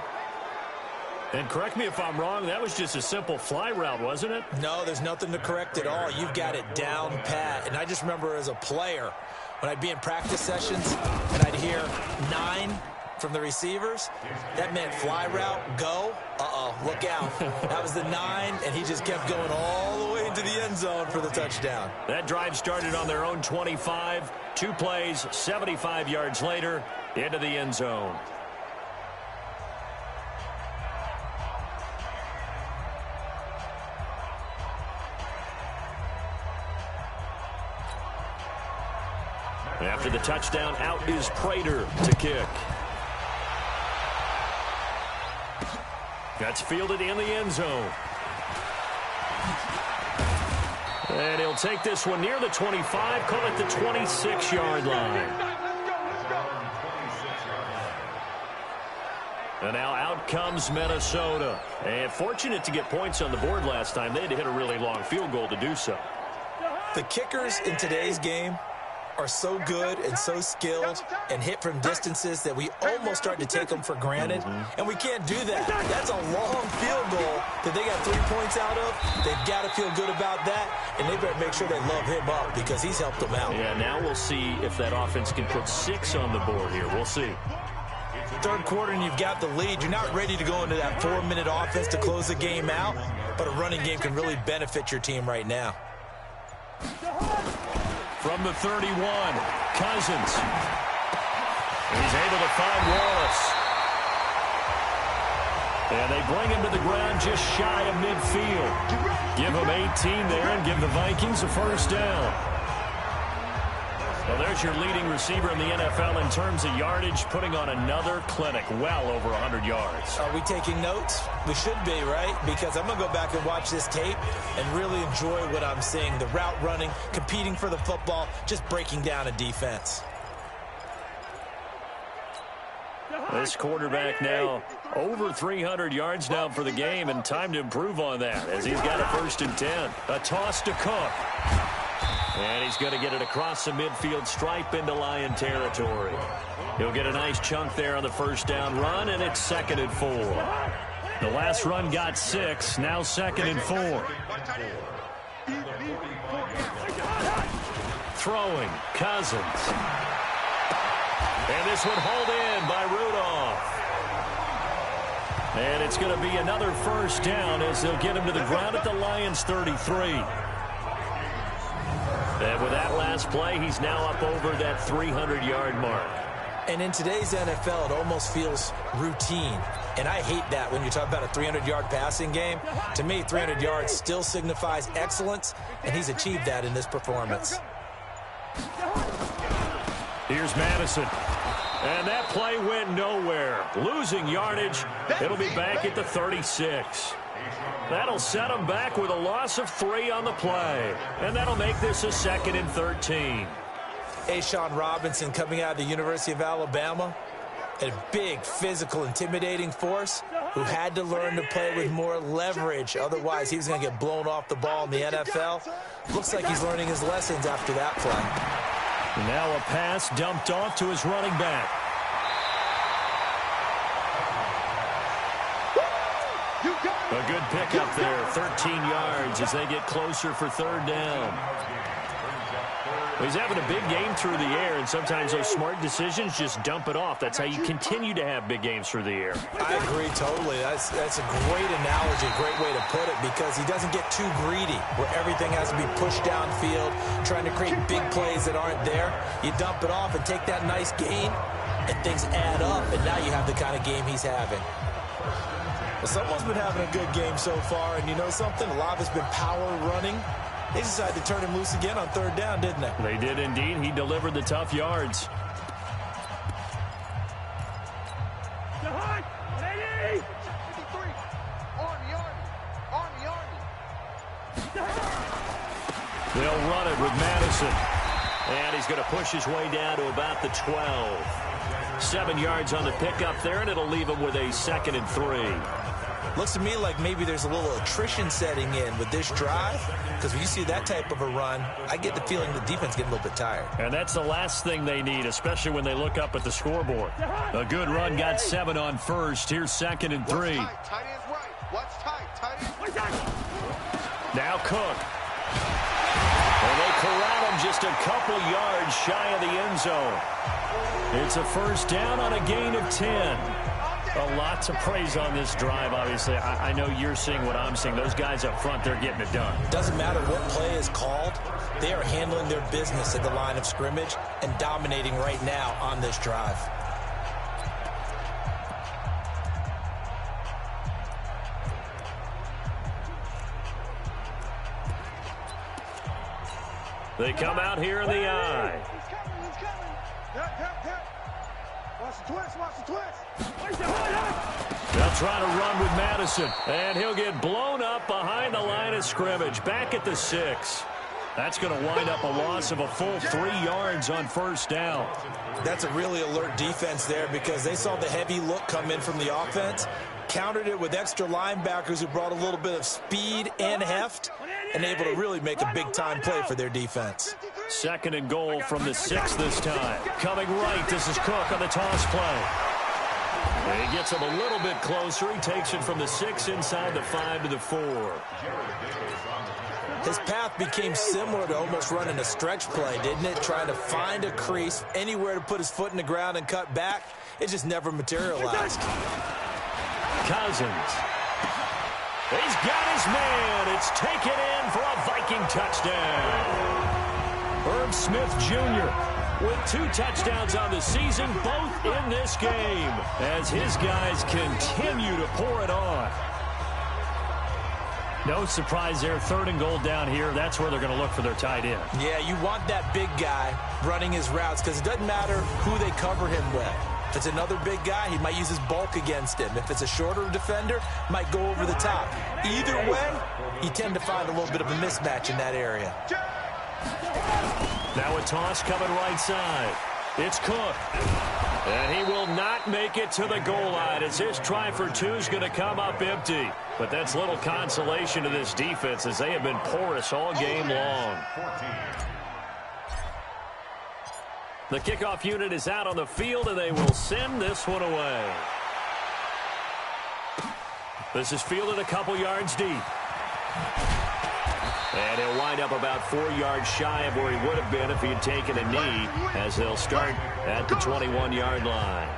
And correct me if I'm wrong, that was just a simple fly route, wasn't it? No, there's nothing to correct at all. You've got it down pat. And I just remember as a player, when I'd be in practice sessions and I'd hear 9 from the receivers, that meant fly route, go, look out. That was the 9, and he just kept going all the way into the end zone for the touchdown. That drive started on their own 25. 2 plays, 75 yards later, into the end zone. After the touchdown, out is Prater to kick. That's fielded in the end zone. And he'll take this one near the 25, call it the 26-yard line. And now out comes Minnesota. And fortunate to get points on the board last time. They had to hit a really long field goal to do so. The kickers in today's game are so good and so skilled and hit from distances that we almost start to take them for granted. And we can't do that. That's a long field goal that they got 3 points out of. They've got to feel good about that, and they better make sure they love him up because he's helped them out. Yeah, now we'll see if that offense can put 6 on the board here. We'll see. Third quarter and you've got the lead. You're not ready to go into that 4-minute offense to close the game out, but a running game can really benefit your team right now. From the 31, Cousins. He's able to find Wallace. And they bring him to the ground just shy of midfield. Give him 18 there and give the Vikings a first down. Well, there's your leading receiver in the NFL in terms of yardage, putting on another clinic, well over 100 yards. Are we taking notes? We should be, right? Because I'm going to go back and watch this tape and really enjoy what I'm seeing. The route running, competing for the football, just breaking down a defense. This quarterback now over 300 yards now for the game, and time to improve on that as he's got a 1st and 10. A toss to Cook. And he's going to get it across the midfield stripe into Lion territory. He'll get a nice chunk there on the 1st down run, and it's 2nd and 4. The last run got 6, now 2nd and 4. Throwing, Cousins. And this one hauled in by Rudolph. And it's going to be another 1st down as they'll get him to the ground at the Lions' 33. And with that last play, he's now up over that 300-yard mark. And in today's NFL, it almost feels routine. And I hate that when you talk about a 300-yard passing game. To me, 300 yards still signifies excellence, and he's achieved that in this performance. Here's Madison. And that play went nowhere. Losing yardage. It'll be back at the 36. That'll set him back with a loss of 3 on the play. And that'll make this a 2nd and 13. Ashawn Robinson coming out of the University of Alabama. A big, physical, intimidating force who had to learn to play with more leverage. Otherwise, he was going to get blown off the ball in the NFL. Looks like he's learning his lessons after that play. Now a pass dumped off to his running back. A good pickup there, 13 yards as they get closer for 3rd down. He's having a big game through the air, and sometimes those smart decisions just dump it off. That's how you continue to have big games through the air. I agree totally. That's a great analogy, great way to put it, because he doesn't get too greedy where everything has to be pushed downfield, trying to create big plays that aren't there. You dump it off and take that nice gain, and things add up, and now you have the kind of game he's having. Well, someone's been having a good game so far, and you know something? A lot of it's been power running. They decided to turn him loose again on 3rd down, didn't they? They did indeed. He delivered the tough yards. They'll run it with Madison. And he's going to push his way down to about the 12. 7 yards on the pickup there, and it'll leave him with a 2nd and 3. Looks to me like maybe there's a little attrition setting in with this drive, because when you see that type of a run, I get the feeling the defense getting a little bit tired. And that's the last thing they need, especially when they look up at the scoreboard. A good run got 7 on 1st. Here's 2nd and 3. Now Cook. And they corral him just a couple yards shy of the end zone. It's a 1st down on a gain of 10. A lot to praise on this drive, obviously. I know you're seeing what I'm seeing. Those guys up front, they're getting it done. Doesn't matter what play is called. They are handling their business at the line of scrimmage and dominating right now on this drive. They come out here in the eye. Watch the twist, watch the twist. They'll try to run with Madison, and he'll get blown up behind the line of scrimmage, back at the 6. That's going to wind up a loss of a full 3 yards on 1st down. That's a really alert defense there, because they saw the heavy look come in from the offense, countered it with extra linebackers who brought a little bit of speed and heft, and able to really make a big-time play for their defense. 2nd and goal from the 6 this time. Coming right, this is Cook on the toss play. And he gets him a little bit closer. He takes it from the 6 inside the 5 to the 4. His path became similar to almost running a stretch play, didn't it? Trying to find a crease, anywhere to put his foot in the ground and cut back. It just never materialized. Cousins. He's got his man. It's taken in for a Viking touchdown. Herb Smith Jr. with 2 touchdowns on the season, both in this game, as his guys continue to pour it on. No surprise there, 3rd and goal down here. That's where they're going to look for their tight end. Yeah, you want that big guy running his routes, because it doesn't matter who they cover him with. If it's another big guy, he might use his bulk against him. If it's a shorter defender, might go over the top. Either way, you tend to find a little bit of a mismatch in that area. Now a toss coming right side. It's Cook. And he will not make it to the goal line as his try for two is going to come up empty. But that's little consolation to this defense as they have been porous all game long. The kickoff unit is out on the field, and they will send this one away. This is fielded a couple yards deep. And he'll wind up about 4 yards shy of where he would have been if he had taken a knee, as they'll start at the 21-yard line.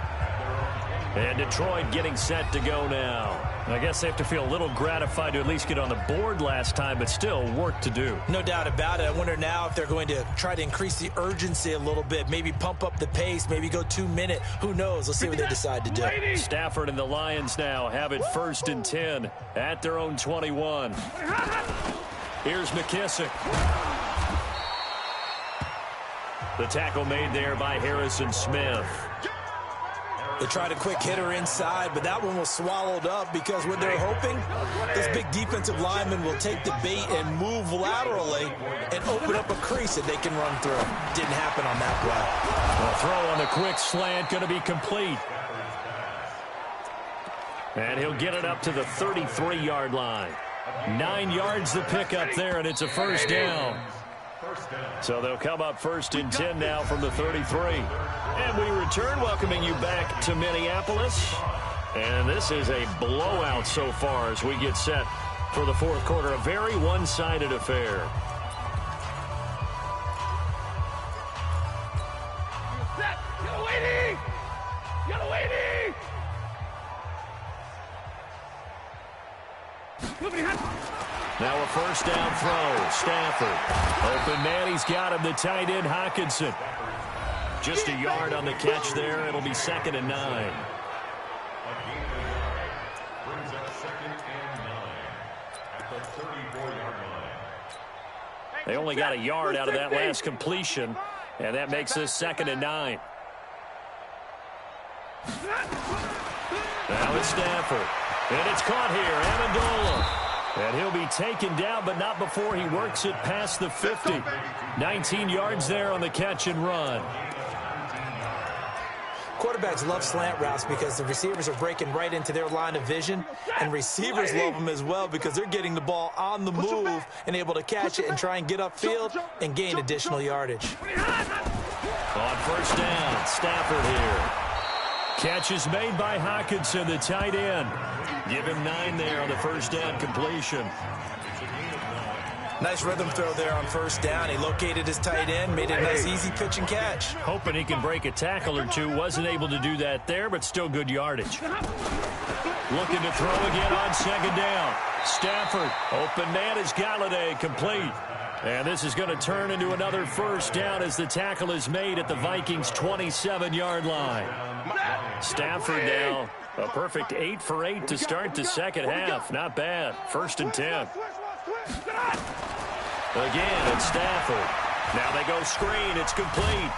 And Detroit getting set to go now. I guess they have to feel a little gratified to at least get on the board last time, but still work to do. No doubt about it. I wonder now if they're going to try to increase the urgency a little bit, maybe pump up the pace, maybe go 2-minute. Who knows? Let's see what they decide to do. Stafford and the Lions now have it 1st and 10 at their own 21. Here's McKissick. The tackle made there by Harrison Smith. They tried a quick hitter inside, but that one was swallowed up because what they're hoping, this big defensive lineman will take the bait and move laterally and open up a crease that they can run through. Didn't happen on that play. A throw on the quick slant going to be complete. And he'll get it up to the 33-yard line. 9 yards the pickup there, and it's a first down. So they'll come up 1st and 10 now from the 33. And we return, welcoming you back to Minneapolis. And this is a blowout so far as we get set for the 4th quarter. A very one-sided affair. Now a first down throw. Stafford. Open man. He's got him. The tight end, Hockenson. Just a yard on the catch there. It'll be 2nd and 9. They only got a yard out of that last completion, and that makes this 2nd and 9. Now it's Stafford. And it's caught here. Amendola. And he'll be taken down, but not before he works it past the 50. 19 yards there on the catch and run. Quarterbacks love slant routes because the receivers are breaking right into their line of vision, and receivers love them as well because they're getting the ball on the move and able to catch it and try and get upfield and gain additional yardage. On first down, Stafford here. Catch is made by Hockenson, the tight end. Give him 9 there on the first down completion. Nice rhythm throw there on first down. He located his tight end, made it a nice easy pitch and catch. Hoping he can break a tackle or two. Wasn't able to do that there, but still good yardage. Looking to throw again on 2nd down. Stafford, open man is Galladay, complete. And this is going to turn into another first down as the tackle is made at the Vikings' 27-yard line. Stafford now a perfect 8 for 8 to start the second half. Not bad. 1st and 10. Again, it's Stafford. Now they go screen. It's complete.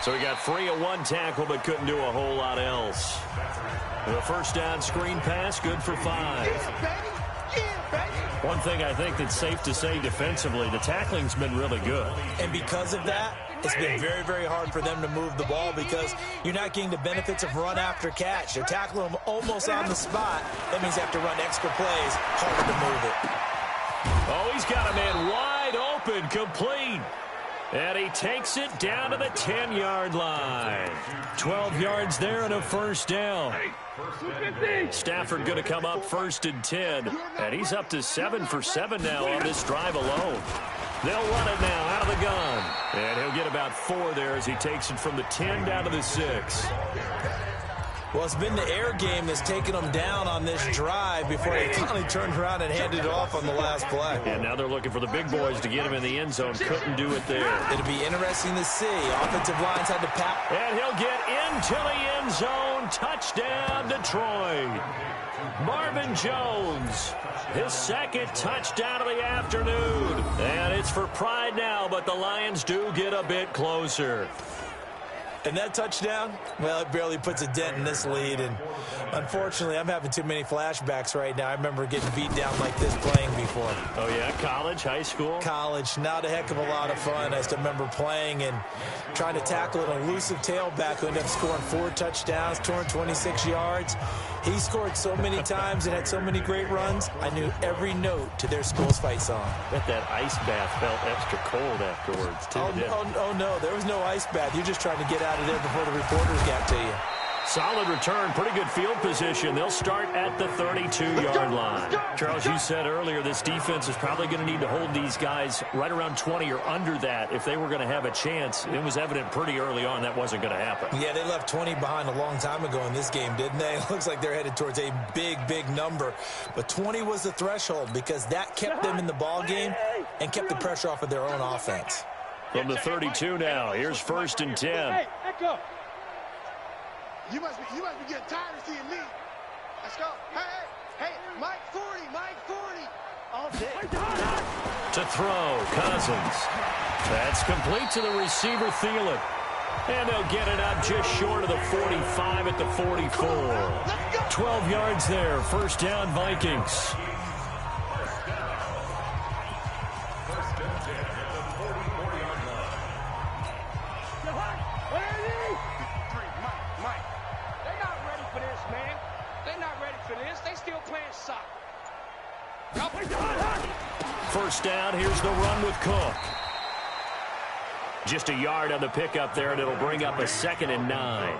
So he got free of one tackle but couldn't do a whole lot else. The first down screen pass, good for 5. One thing I think that's safe to say defensively, the tackling's been really good. And because of that, it's been very, very hard for them to move the ball because you're not getting the benefits of run after catch. They're tackling them almost on the spot. That means they have to run extra plays, harder to move it. Oh, he's got a man wide open, complete. And he takes it down to the 10-yard line. 12 yards there and a first down. Stafford going to come up 1st and 10. And he's up to 7 for 7 now on this drive alone. They'll run it now out of the gun. And he'll get about 4 there as he takes it from the 10 down to the 6. Well, it's been the air game that's taken them down on this drive before they finally turned around and handed it off on the last play. And now they're looking for the big boys to get him in the end zone. Couldn't do it there. It'll be interesting to see. Offensive lines had to pack. And he'll get into the end zone. Touchdown, Detroit. Marvin Jones, his 2nd touchdown of the afternoon. And it's for pride now, but the Lions do get a bit closer. And that touchdown, well, it barely puts a dent in this lead. And Unfortunately, I'm having too many flashbacks right now. I remember getting beat down like this playing before. Oh, yeah? College, high school? College. Not a heck of a lot of fun. I just remember playing and trying to tackle an elusive tailback who ended up scoring 4 touchdowns, 226 yards. He scored so many times and had so many great runs, I knew every note to their school's fight song. Bet that ice bath felt extra cold afterwards, too. Oh, no. There was no ice bath. You're just trying to get out of there before the reporters got to you. Solid return, pretty good field position. They'll start at the 32-yard line. Charles, you said earlier this defense is probably going to need to hold these guys right around 20 or under that if they were going to have a chance. It was evident pretty early on that wasn't going to happen. Yeah, they left 20 behind a long time ago in this game, didn't they? It looks like they're headed towards a big, big number. But 20 was the threshold because that kept them in the ball game and kept the pressure off of their own offense. From the 32 now, here's 1st and 10. Hey, echo. You must be getting tired of seeing me. Let's go. Hey, Mike 40, Mike 40. All day. To throw, Cousins. That's complete to the receiver, Thielen. And they'll get it out just short of the 45 at the 44. 12 yards there, 1st down, Vikings. First down, here's the run with Cook. Just a yard on the pickup there, and it'll bring up a 2nd and 9.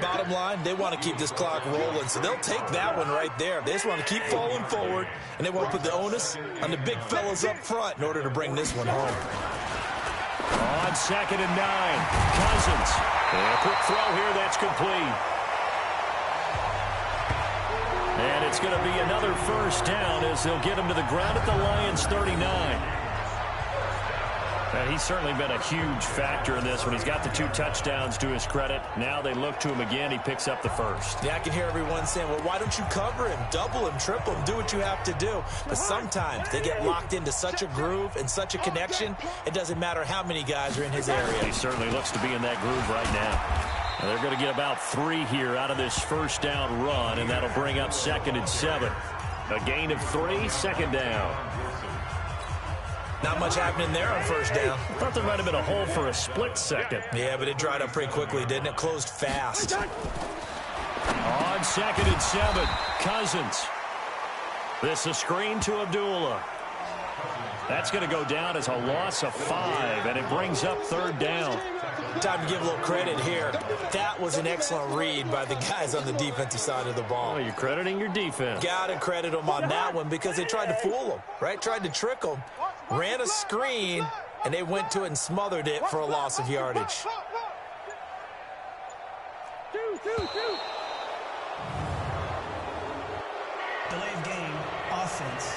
Bottom line, they want to keep this clock rolling, so they'll take that one right there. They just want to keep falling forward, and they want to put the onus on the big fellas up front in order to bring this one home. On 2nd and 9, Cousins. And a quick throw here, that's complete. And it's going to be another 1st down as they'll get him to the ground at the Lions' 39. And he's certainly been a huge factor in this when he's got the 2 touchdowns to his credit. Now they look to him again. He picks up the 1st. Yeah, I can hear everyone saying, well, why don't you cover him, double him, triple him, do what you have to do. But sometimes they get locked into such a groove and such a connection, it doesn't matter how many guys are in his area. He certainly looks to be in that groove right now. And they're going to get about 3 here out of this 1st down run, and that'll bring up 2nd and 7. A gain of 3, 2nd down. Not much happening there on 1st down. Thought there might have been a hole for a split second. Yeah, but it dried up pretty quickly, didn't it? Closed fast. On 2nd and 7, Cousins. This a screen to Abdullah. That's going to go down as a loss of 5, and it brings up 3rd down. Time to give a little credit here. That was an excellent read by the guys on the defensive side of the ball. Oh, you're crediting your defense. Got to credit them on that one because they tried to fool them, right? Tried to trick them. Ran a screen, and they went to it and smothered it for a loss of yardage. Delay of game, offense.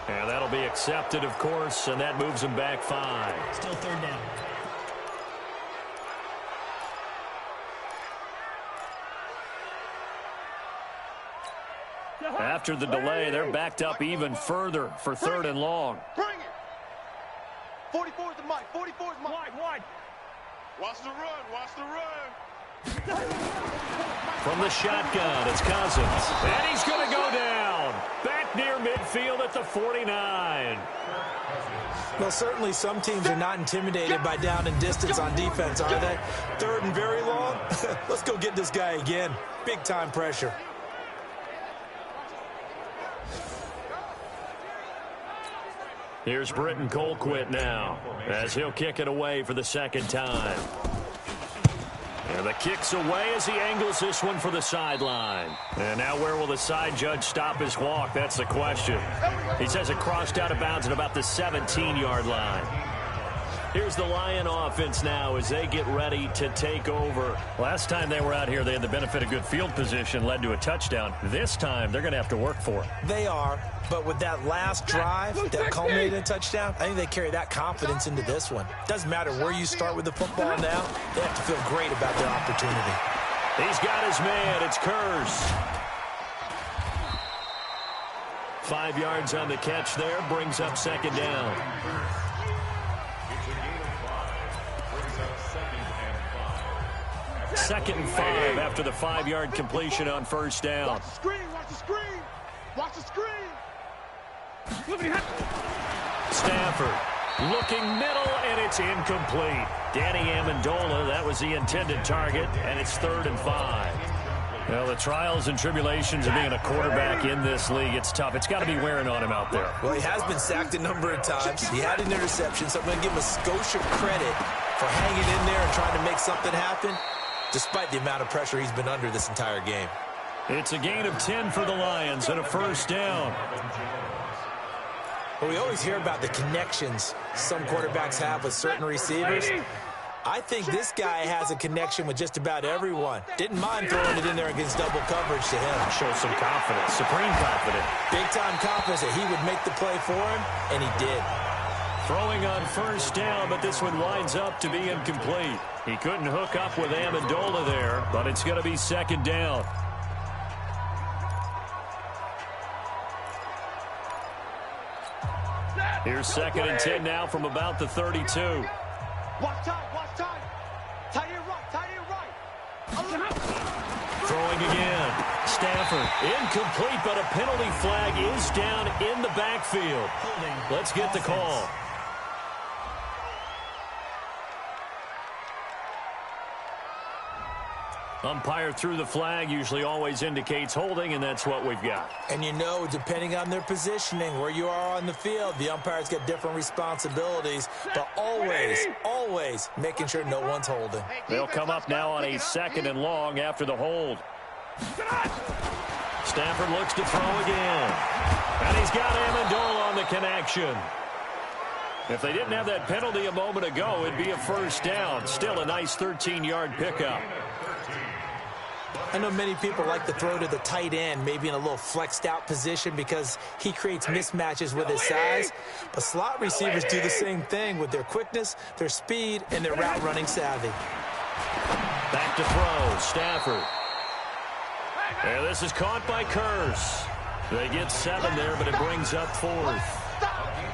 And that'll be accepted, of course, and that moves him back 5. Still 3rd down. After the delay, they're backed up even further for 3rd and long. Bring it. 44 is the mic. 44 is Mike. Wide. Watch the run. Watch the run. From the shotgun, it's Cousins. And he's going to go down. Back near midfield at the 49. Well, certainly some teams are not intimidated by down and distance on defense, are they? 3rd and very long? Let's go get this guy again. Big time pressure. Here's Britton Colquitt now as he'll kick it away for the 2nd time. And the kick's away as he angles this one for the sideline. And now where will the side judge stop his walk? That's the question. He says it crossed out of bounds at about the 17-yard line. Here's the Lion offense now as they get ready to take over. Last time they were out here, they had the benefit of good field position, led to a touchdown. This time, they're going to have to work for it. They are, but with that last drive that culminated in a touchdown, I think they carry that confidence into this one. Doesn't matter where you start with the football now, they have to feel great about their opportunity. He's got his man. It's Kurz. 5 yards on the catch there, brings up 2nd down. 2nd and 5 after the 5-yard completion on first down. Watch the screen, watch the screen, watch the screen. Stafford looking middle, and it's incomplete. Danny Amendola, that was the intended target, and it's 3rd and 5. Well, the trials and tribulations of being a quarterback in this league, it's tough. It's got to be wearing on him out there. Well, he has been sacked a number of times. He had an interception, so I'm going to give him a Scotia credit for hanging in there and trying to make something happen, despite the amount of pressure he's been under this entire game. It's a gain of 10 for the Lions and a first down. Well, we always hear about the connections some quarterbacks have with certain receivers. I think this guy has a connection with just about everyone. Didn't mind throwing it in there against double coverage to him. Shows some confidence, supreme confidence. Big-time confidence that he would make the play for him, and he did. Throwing on first down, but this one winds up to be incomplete. He couldn't hook up with Amendola there, but it's going to be 2nd down. Here's 2nd and 10 now from about the 32. Watch time, watch time. Tight end right. Throwing again. Stafford incomplete, but a penalty flag is down in the backfield. Let's get the call. Umpire threw the flag, usually always indicates holding, and that's what we've got. And you know, depending on their positioning, where you are on the field, the umpires get different responsibilities, but always making sure no one's holding. They'll come up now on a 2nd and long after the hold. Stafford looks to throw again. And he's got Amendola on the connection. If they didn't have that penalty a moment ago, it'd be a first down. Still a nice 13-yard pickup. I know many people like to throw to the tight end, maybe in a little flexed out position because he creates mismatches with his size. But slot receivers do the same thing with their quickness, their speed, and their route running savvy. Back to throw, Stafford. And this is caught by Curse. They get 7 there, but it brings up 4th.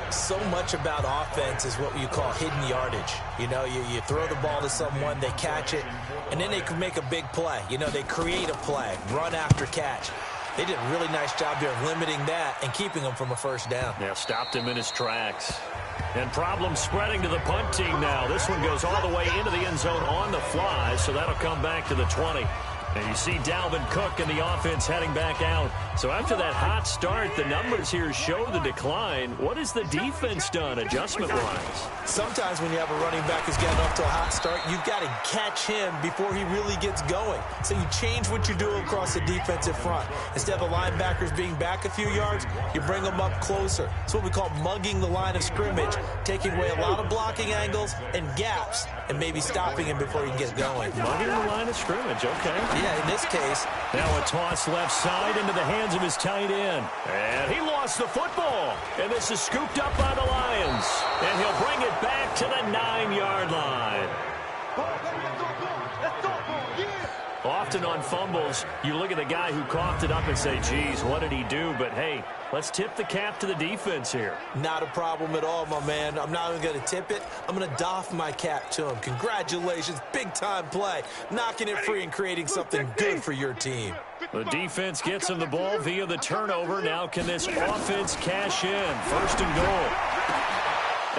So much about offense is what you call hidden yardage. You know, you throw the ball to someone, they catch it, and then they can make a big play. You know, they create a play, run after catch. They did a really nice job there of limiting that and keeping him from a first down. Yeah, stopped him in his tracks. And problems spreading to the punt team now. This one goes all the way into the end zone on the fly, so that'll come back to the 20. And you see Dalvin Cook and the offense heading back out. So after that hot start, the numbers here show the decline. What has the defense done adjustment-wise? Sometimes when you have a running back who's getting off to a hot start, you've got to catch him before he really gets going. So you change what you do across the defensive front. Instead of the linebackers being back a few yards, you bring them up closer. It's what we call mugging the line of scrimmage, taking away a lot of blocking angles and gaps, and maybe stopping him before he gets going. Mugging the line of scrimmage, okay. Yeah, in this case. Now a toss left side into the hands of his tight end. And he lost the football. And this is scooped up by the Lions. And he'll bring it back to the 9-yard line. Often on fumbles, you look at the guy who coughed it up and say, geez, what did he do? But, hey, let's tip the cap to the defense here. Not a problem at all, my man. I'm not even going to tip it. I'm going to doff my cap to him. Congratulations. Big-time play. Knocking it free and creating something good for your team. The defense gets him the ball via the turnover. Now can this offense cash in? 1st and goal.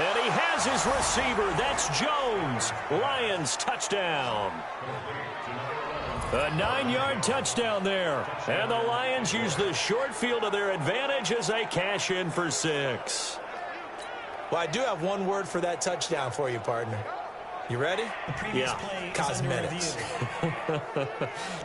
And he has his receiver. That's Jones. Lions touchdown. A 9-yard touchdown there. And the Lions use the short field to their advantage as they cash in for 6. Well, I do have one word for that touchdown for you, partner. You ready? Yeah. Cosmetics.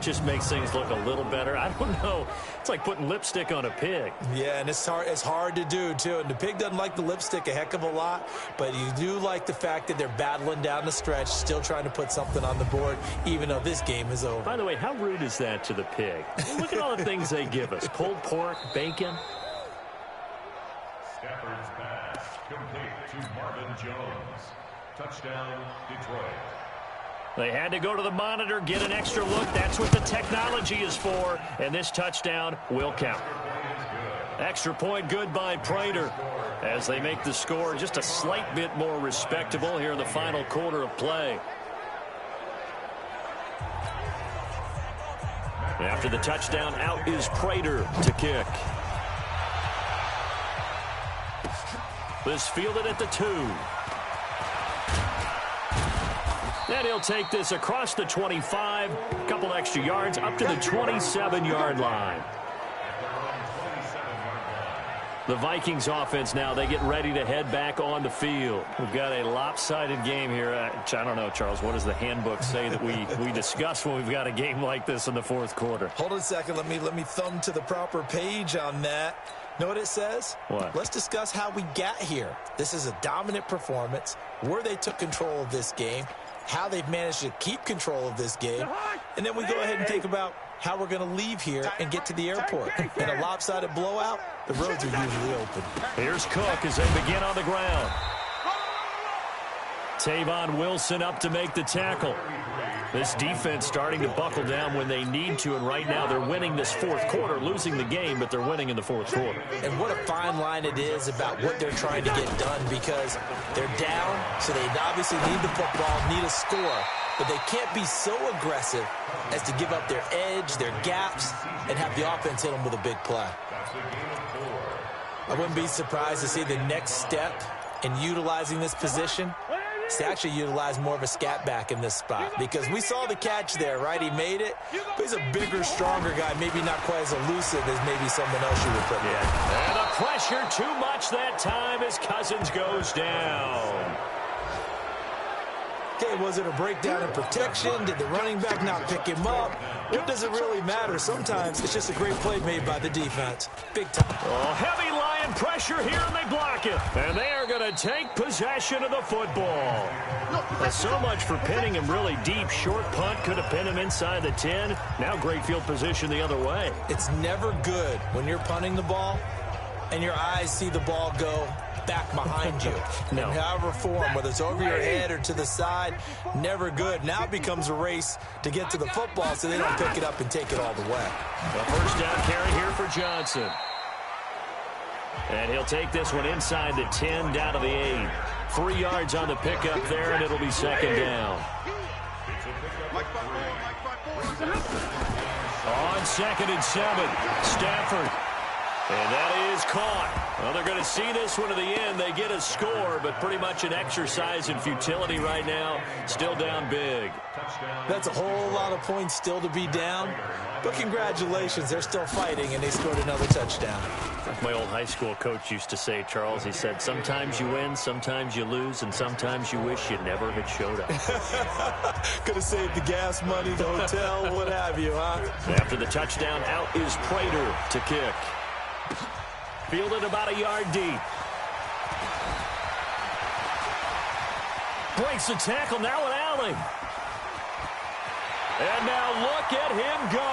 Just makes things look a little better. I don't know. It's like putting lipstick on a pig. Yeah, and it's hard to do, too. And the pig doesn't like the lipstick a heck of a lot, but you do like the fact that they're battling down the stretch, still trying to put something on the board, even though this game is over. By the way, how rude is that to the pig? Look at all the things they give us. Pulled pork, bacon. Stafford's pass complete to Marvin Jones. Touchdown, Detroit. They had to go to the monitor, get an extra look. That's what the technology is for. And this touchdown will count. Extra point good by Prater as they make the score just a slight bit more respectable here in the final quarter of play. After the touchdown, out is Prater to kick. This fielded at the 2. And he'll take this across the 25, a couple extra yards, up to the 27-yard line. The Vikings offense now, they get ready to head back on the field. We've got a lopsided game here. I don't know, Charles, what does the handbook say that we discuss when we've got a game like this in the fourth quarter? Hold on a second. Let me thumb to the proper page on that. Know what it says? What? Let's discuss how we got here. This is a dominant performance, where they took control of this game, how they've managed to keep control of this game, and then we go ahead and think about how we're going to leave here and get to the airport. In a lopsided blowout, the roads are usually open. Here's Cook as they begin on the ground. Tavon Wilson up to make the tackle. This defense starting to buckle down when they need to, and right now they're winning this fourth quarter, losing the game, but they're winning in the fourth quarter. And what a fine line it is about what they're trying to get done, because they're down, so they obviously need the football, need a score, but they can't be so aggressive as to give up their edge, their gaps, and have the offense hit them with a big play. I wouldn't be surprised to see the next step in utilizing this position is to actually utilize more of a scat back in this spot, because we saw the catch there, right? He made it, but he's a bigger, stronger guy, maybe not quite as elusive as maybe someone else you would put there. And the pressure too much that time as Cousins goes down. Okay, was it a breakdown in protection? Did the running back not pick him up? What does it really matter? Sometimes it's just a great play made by the defense. Big time. Oh, heavy Lion pressure here, and they block it. And they are going to take possession of the football. So much for pinning him really deep. Short punt could have pinned him inside the 10. Now great field position the other way. It's never good when you're punting the ball and your eyes see the ball go back behind you. No. In however form, whether it's over your head or to the side, never good. Now it becomes a race to get to the football so they don't pick it up and take it all the way. A first down carry here for Johnson. And he'll take this one inside the 10, down to the 8. 3 yards on the pickup there, and it'll be second down. On 2nd and 7, Stafford. And that is caught. Well, they're going to see this one to the end. They get a score, but pretty much an exercise in futility right now. Still down big. That's a whole lot of points still to be down. But congratulations, they're still fighting, and they scored another touchdown. Like my old high school coach used to say, Charles, he said, sometimes you win, sometimes you lose, and sometimes you wish you never had showed up. Could have saved the gas money, the hotel, what have you, huh? After the touchdown, out is Prater to kick. Fielded about a yard deep. Breaks the tackle, now with Allen. And now look at him go.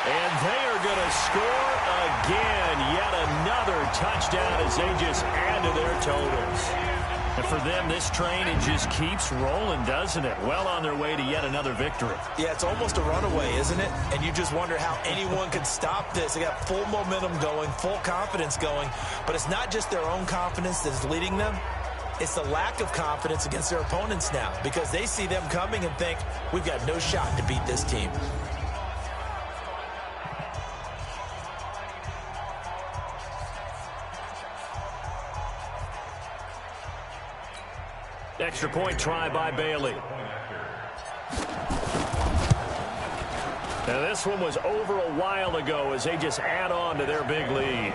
And they are going to score again. Yet another touchdown as they just add to their totals. And for them, this train, it just keeps rolling, doesn't it? Well on their way to yet another victory. Yeah, it's almost a runaway, isn't it? And you just wonder how anyone could stop this. They got full momentum going, full confidence going. But it's not just their own confidence that's leading them. It's the lack of confidence against their opponents now, because they see them coming and think, we've got no shot to beat this team. Extra point try by Bailey. Now this one was over a while ago as they just add on to their big lead.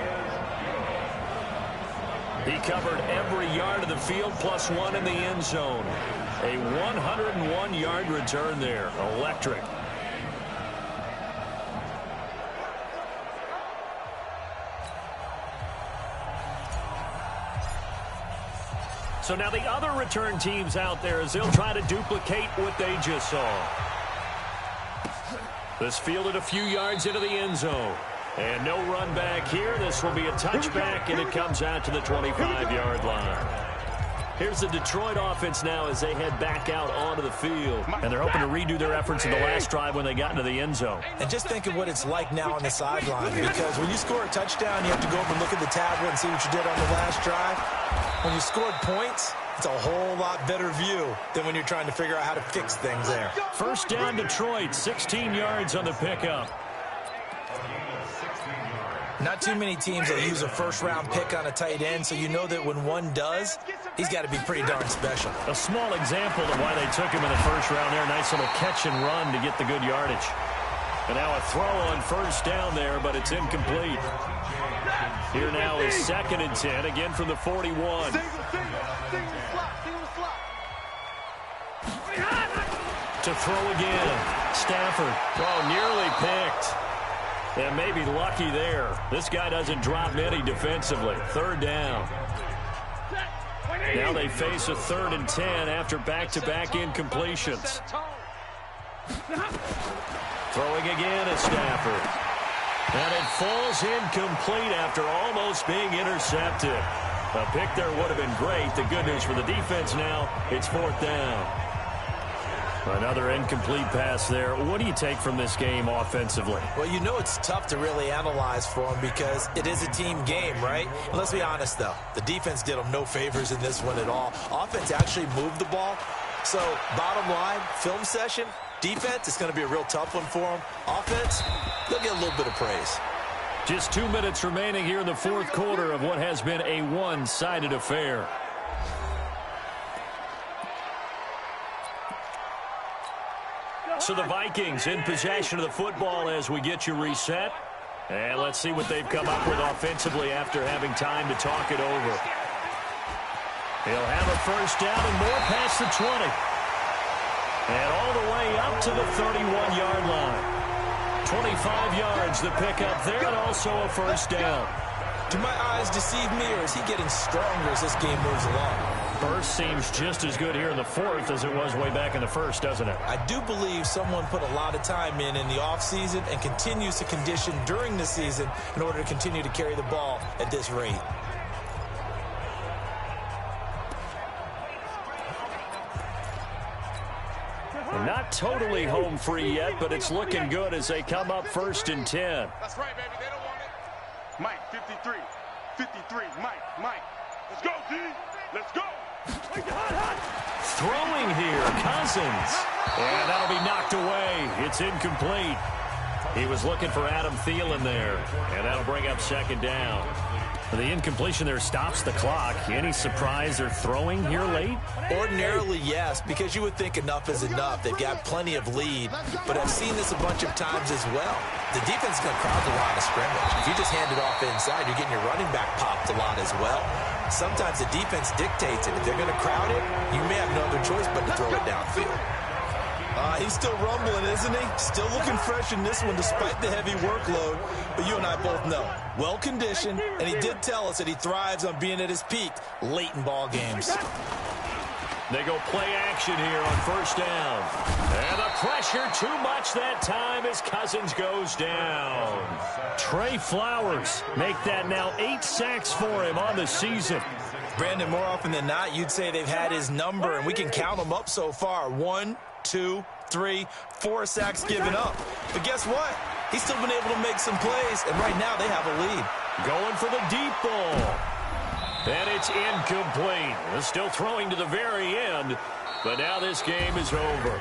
He covered every yard of the field, plus 1 in the end zone. A 101-yard return there. Electric. So now the other return teams out there as they'll try to duplicate what they just saw. This fielded a few yards into the end zone. And no run back here. This will be a touchback, and it comes out to the 25-yard line. Here's the Detroit offense now as they head back out onto the field. And they're hoping to redo their efforts in the last drive when they got into the end zone. And just think of what it's like now on the sideline, because when you score a touchdown, you have to go over and look at the tablet and see what you did on the last drive. When you scored points, It's a whole lot better view than when you're trying to figure out how to fix things there. First down, Detroit, 16 yards on the pickup. Not too many teams will use a first-round pick on a tight end, so you know that when one does, he's got to be pretty darn special. A small example of why they took him in the first round there. Nice little catch and run to get the good yardage. And now a throw on first down there, but it's incomplete. Here now is 2nd and 10, again from the 41. Single slot. To throw again. Stafford. Oh, nearly picked. And maybe lucky there. This guy doesn't drop many defensively. 3rd down. Now they face a 3rd and 10 after back-to-back incompletions. Throwing again at Stafford. And it falls incomplete after almost being intercepted. A pick there would have been great. The good news for the defense now, it's 4th down. Another incomplete pass there. What do you take from this game offensively? Well, you know it's tough to really analyze for them because it is a team game, right? And let's be honest, though. The defense did them no favors in this one at all. Offense actually moved the ball. So, bottom line, film session, defense is going to be a real tough one for them. Offense, they'll get a little bit of praise. Just 2 minutes remaining here in the 4th quarter of what has been a one-sided affair. So the Vikings in possession of the football as we get you reset. And let's see what they've come up with offensively after having time to talk it over. He'll have a first down and more past the 20. And all the way up to the 31-yard line. 25 yards the pickup there, and also a first down. Do my eyes deceive me, or is he getting stronger as this game moves along? Burst seems just as good here in the 4th as it was way back in the 1st, doesn't it? I do believe someone put a lot of time in the offseason and continues to condition during the season in order to continue to carry the ball at this rate. Not totally home free yet, but it's looking good as they come up 1st and 10. That's right, baby. They don't want it. Mike, 53. 53. Mike. Let's go, D. Let's go. Throwing here, Cousins. And that'll be knocked away. It's incomplete. He was looking for Adam Thielen there. And that'll bring up 2nd down. The incompletion there stops the clock. Any surprise they're throwing here late? Ordinarily, yes, because you would think enough is enough. They've got plenty of lead, but I've seen this a bunch of times as well. The defense is going to crowd the line of scrimmage. If you just hand it off inside, you're getting your running back popped a lot as well. Sometimes the defense dictates it. If they're going to crowd it, you may have no other choice but to throw it downfield. He's still rumbling, isn't he? Still looking fresh in this one despite the heavy workload. But you and I both know, well-conditioned, and he did tell us that he thrives on being at his peak late in ball games. They go play action here on first down. And the pressure too much that time as Cousins goes down. Trey Flowers make that now 8 sacks for him on the season. Brandon, more often than not, you'd say they've had his number, and we can count them up so far. 1, 2, 3, 4 sacks given up. But guess what? He's still been able to make some plays, and right now they have a lead. Going for the deep ball. And it's incomplete. They're still throwing to the very end, but now this game is over.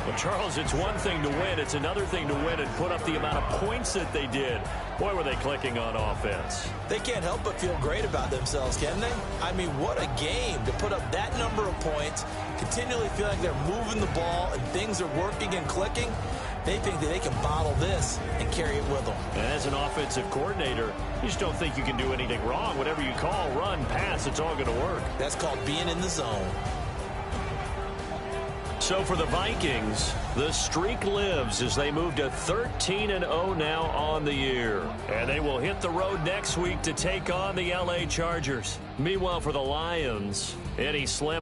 Well, Charles, it's one thing to win. It's another thing to win and put up the amount of points that they did. Boy, were they clicking on offense. They can't help but feel great about themselves, can they? I mean, what a game to put up that number of points, continually feel like they're moving the ball and things are working and clicking. They think that they can bottle this and carry it with them. And as an offensive coordinator, you just don't think you can do anything wrong. Whatever you call, run, pass, it's all going to work. That's called being in the zone. So for the Vikings, the streak lives as they move to 13-0 now on the year. And they will hit the road next week to take on the LA Chargers. Meanwhile, for the Lions, Eddie Slim.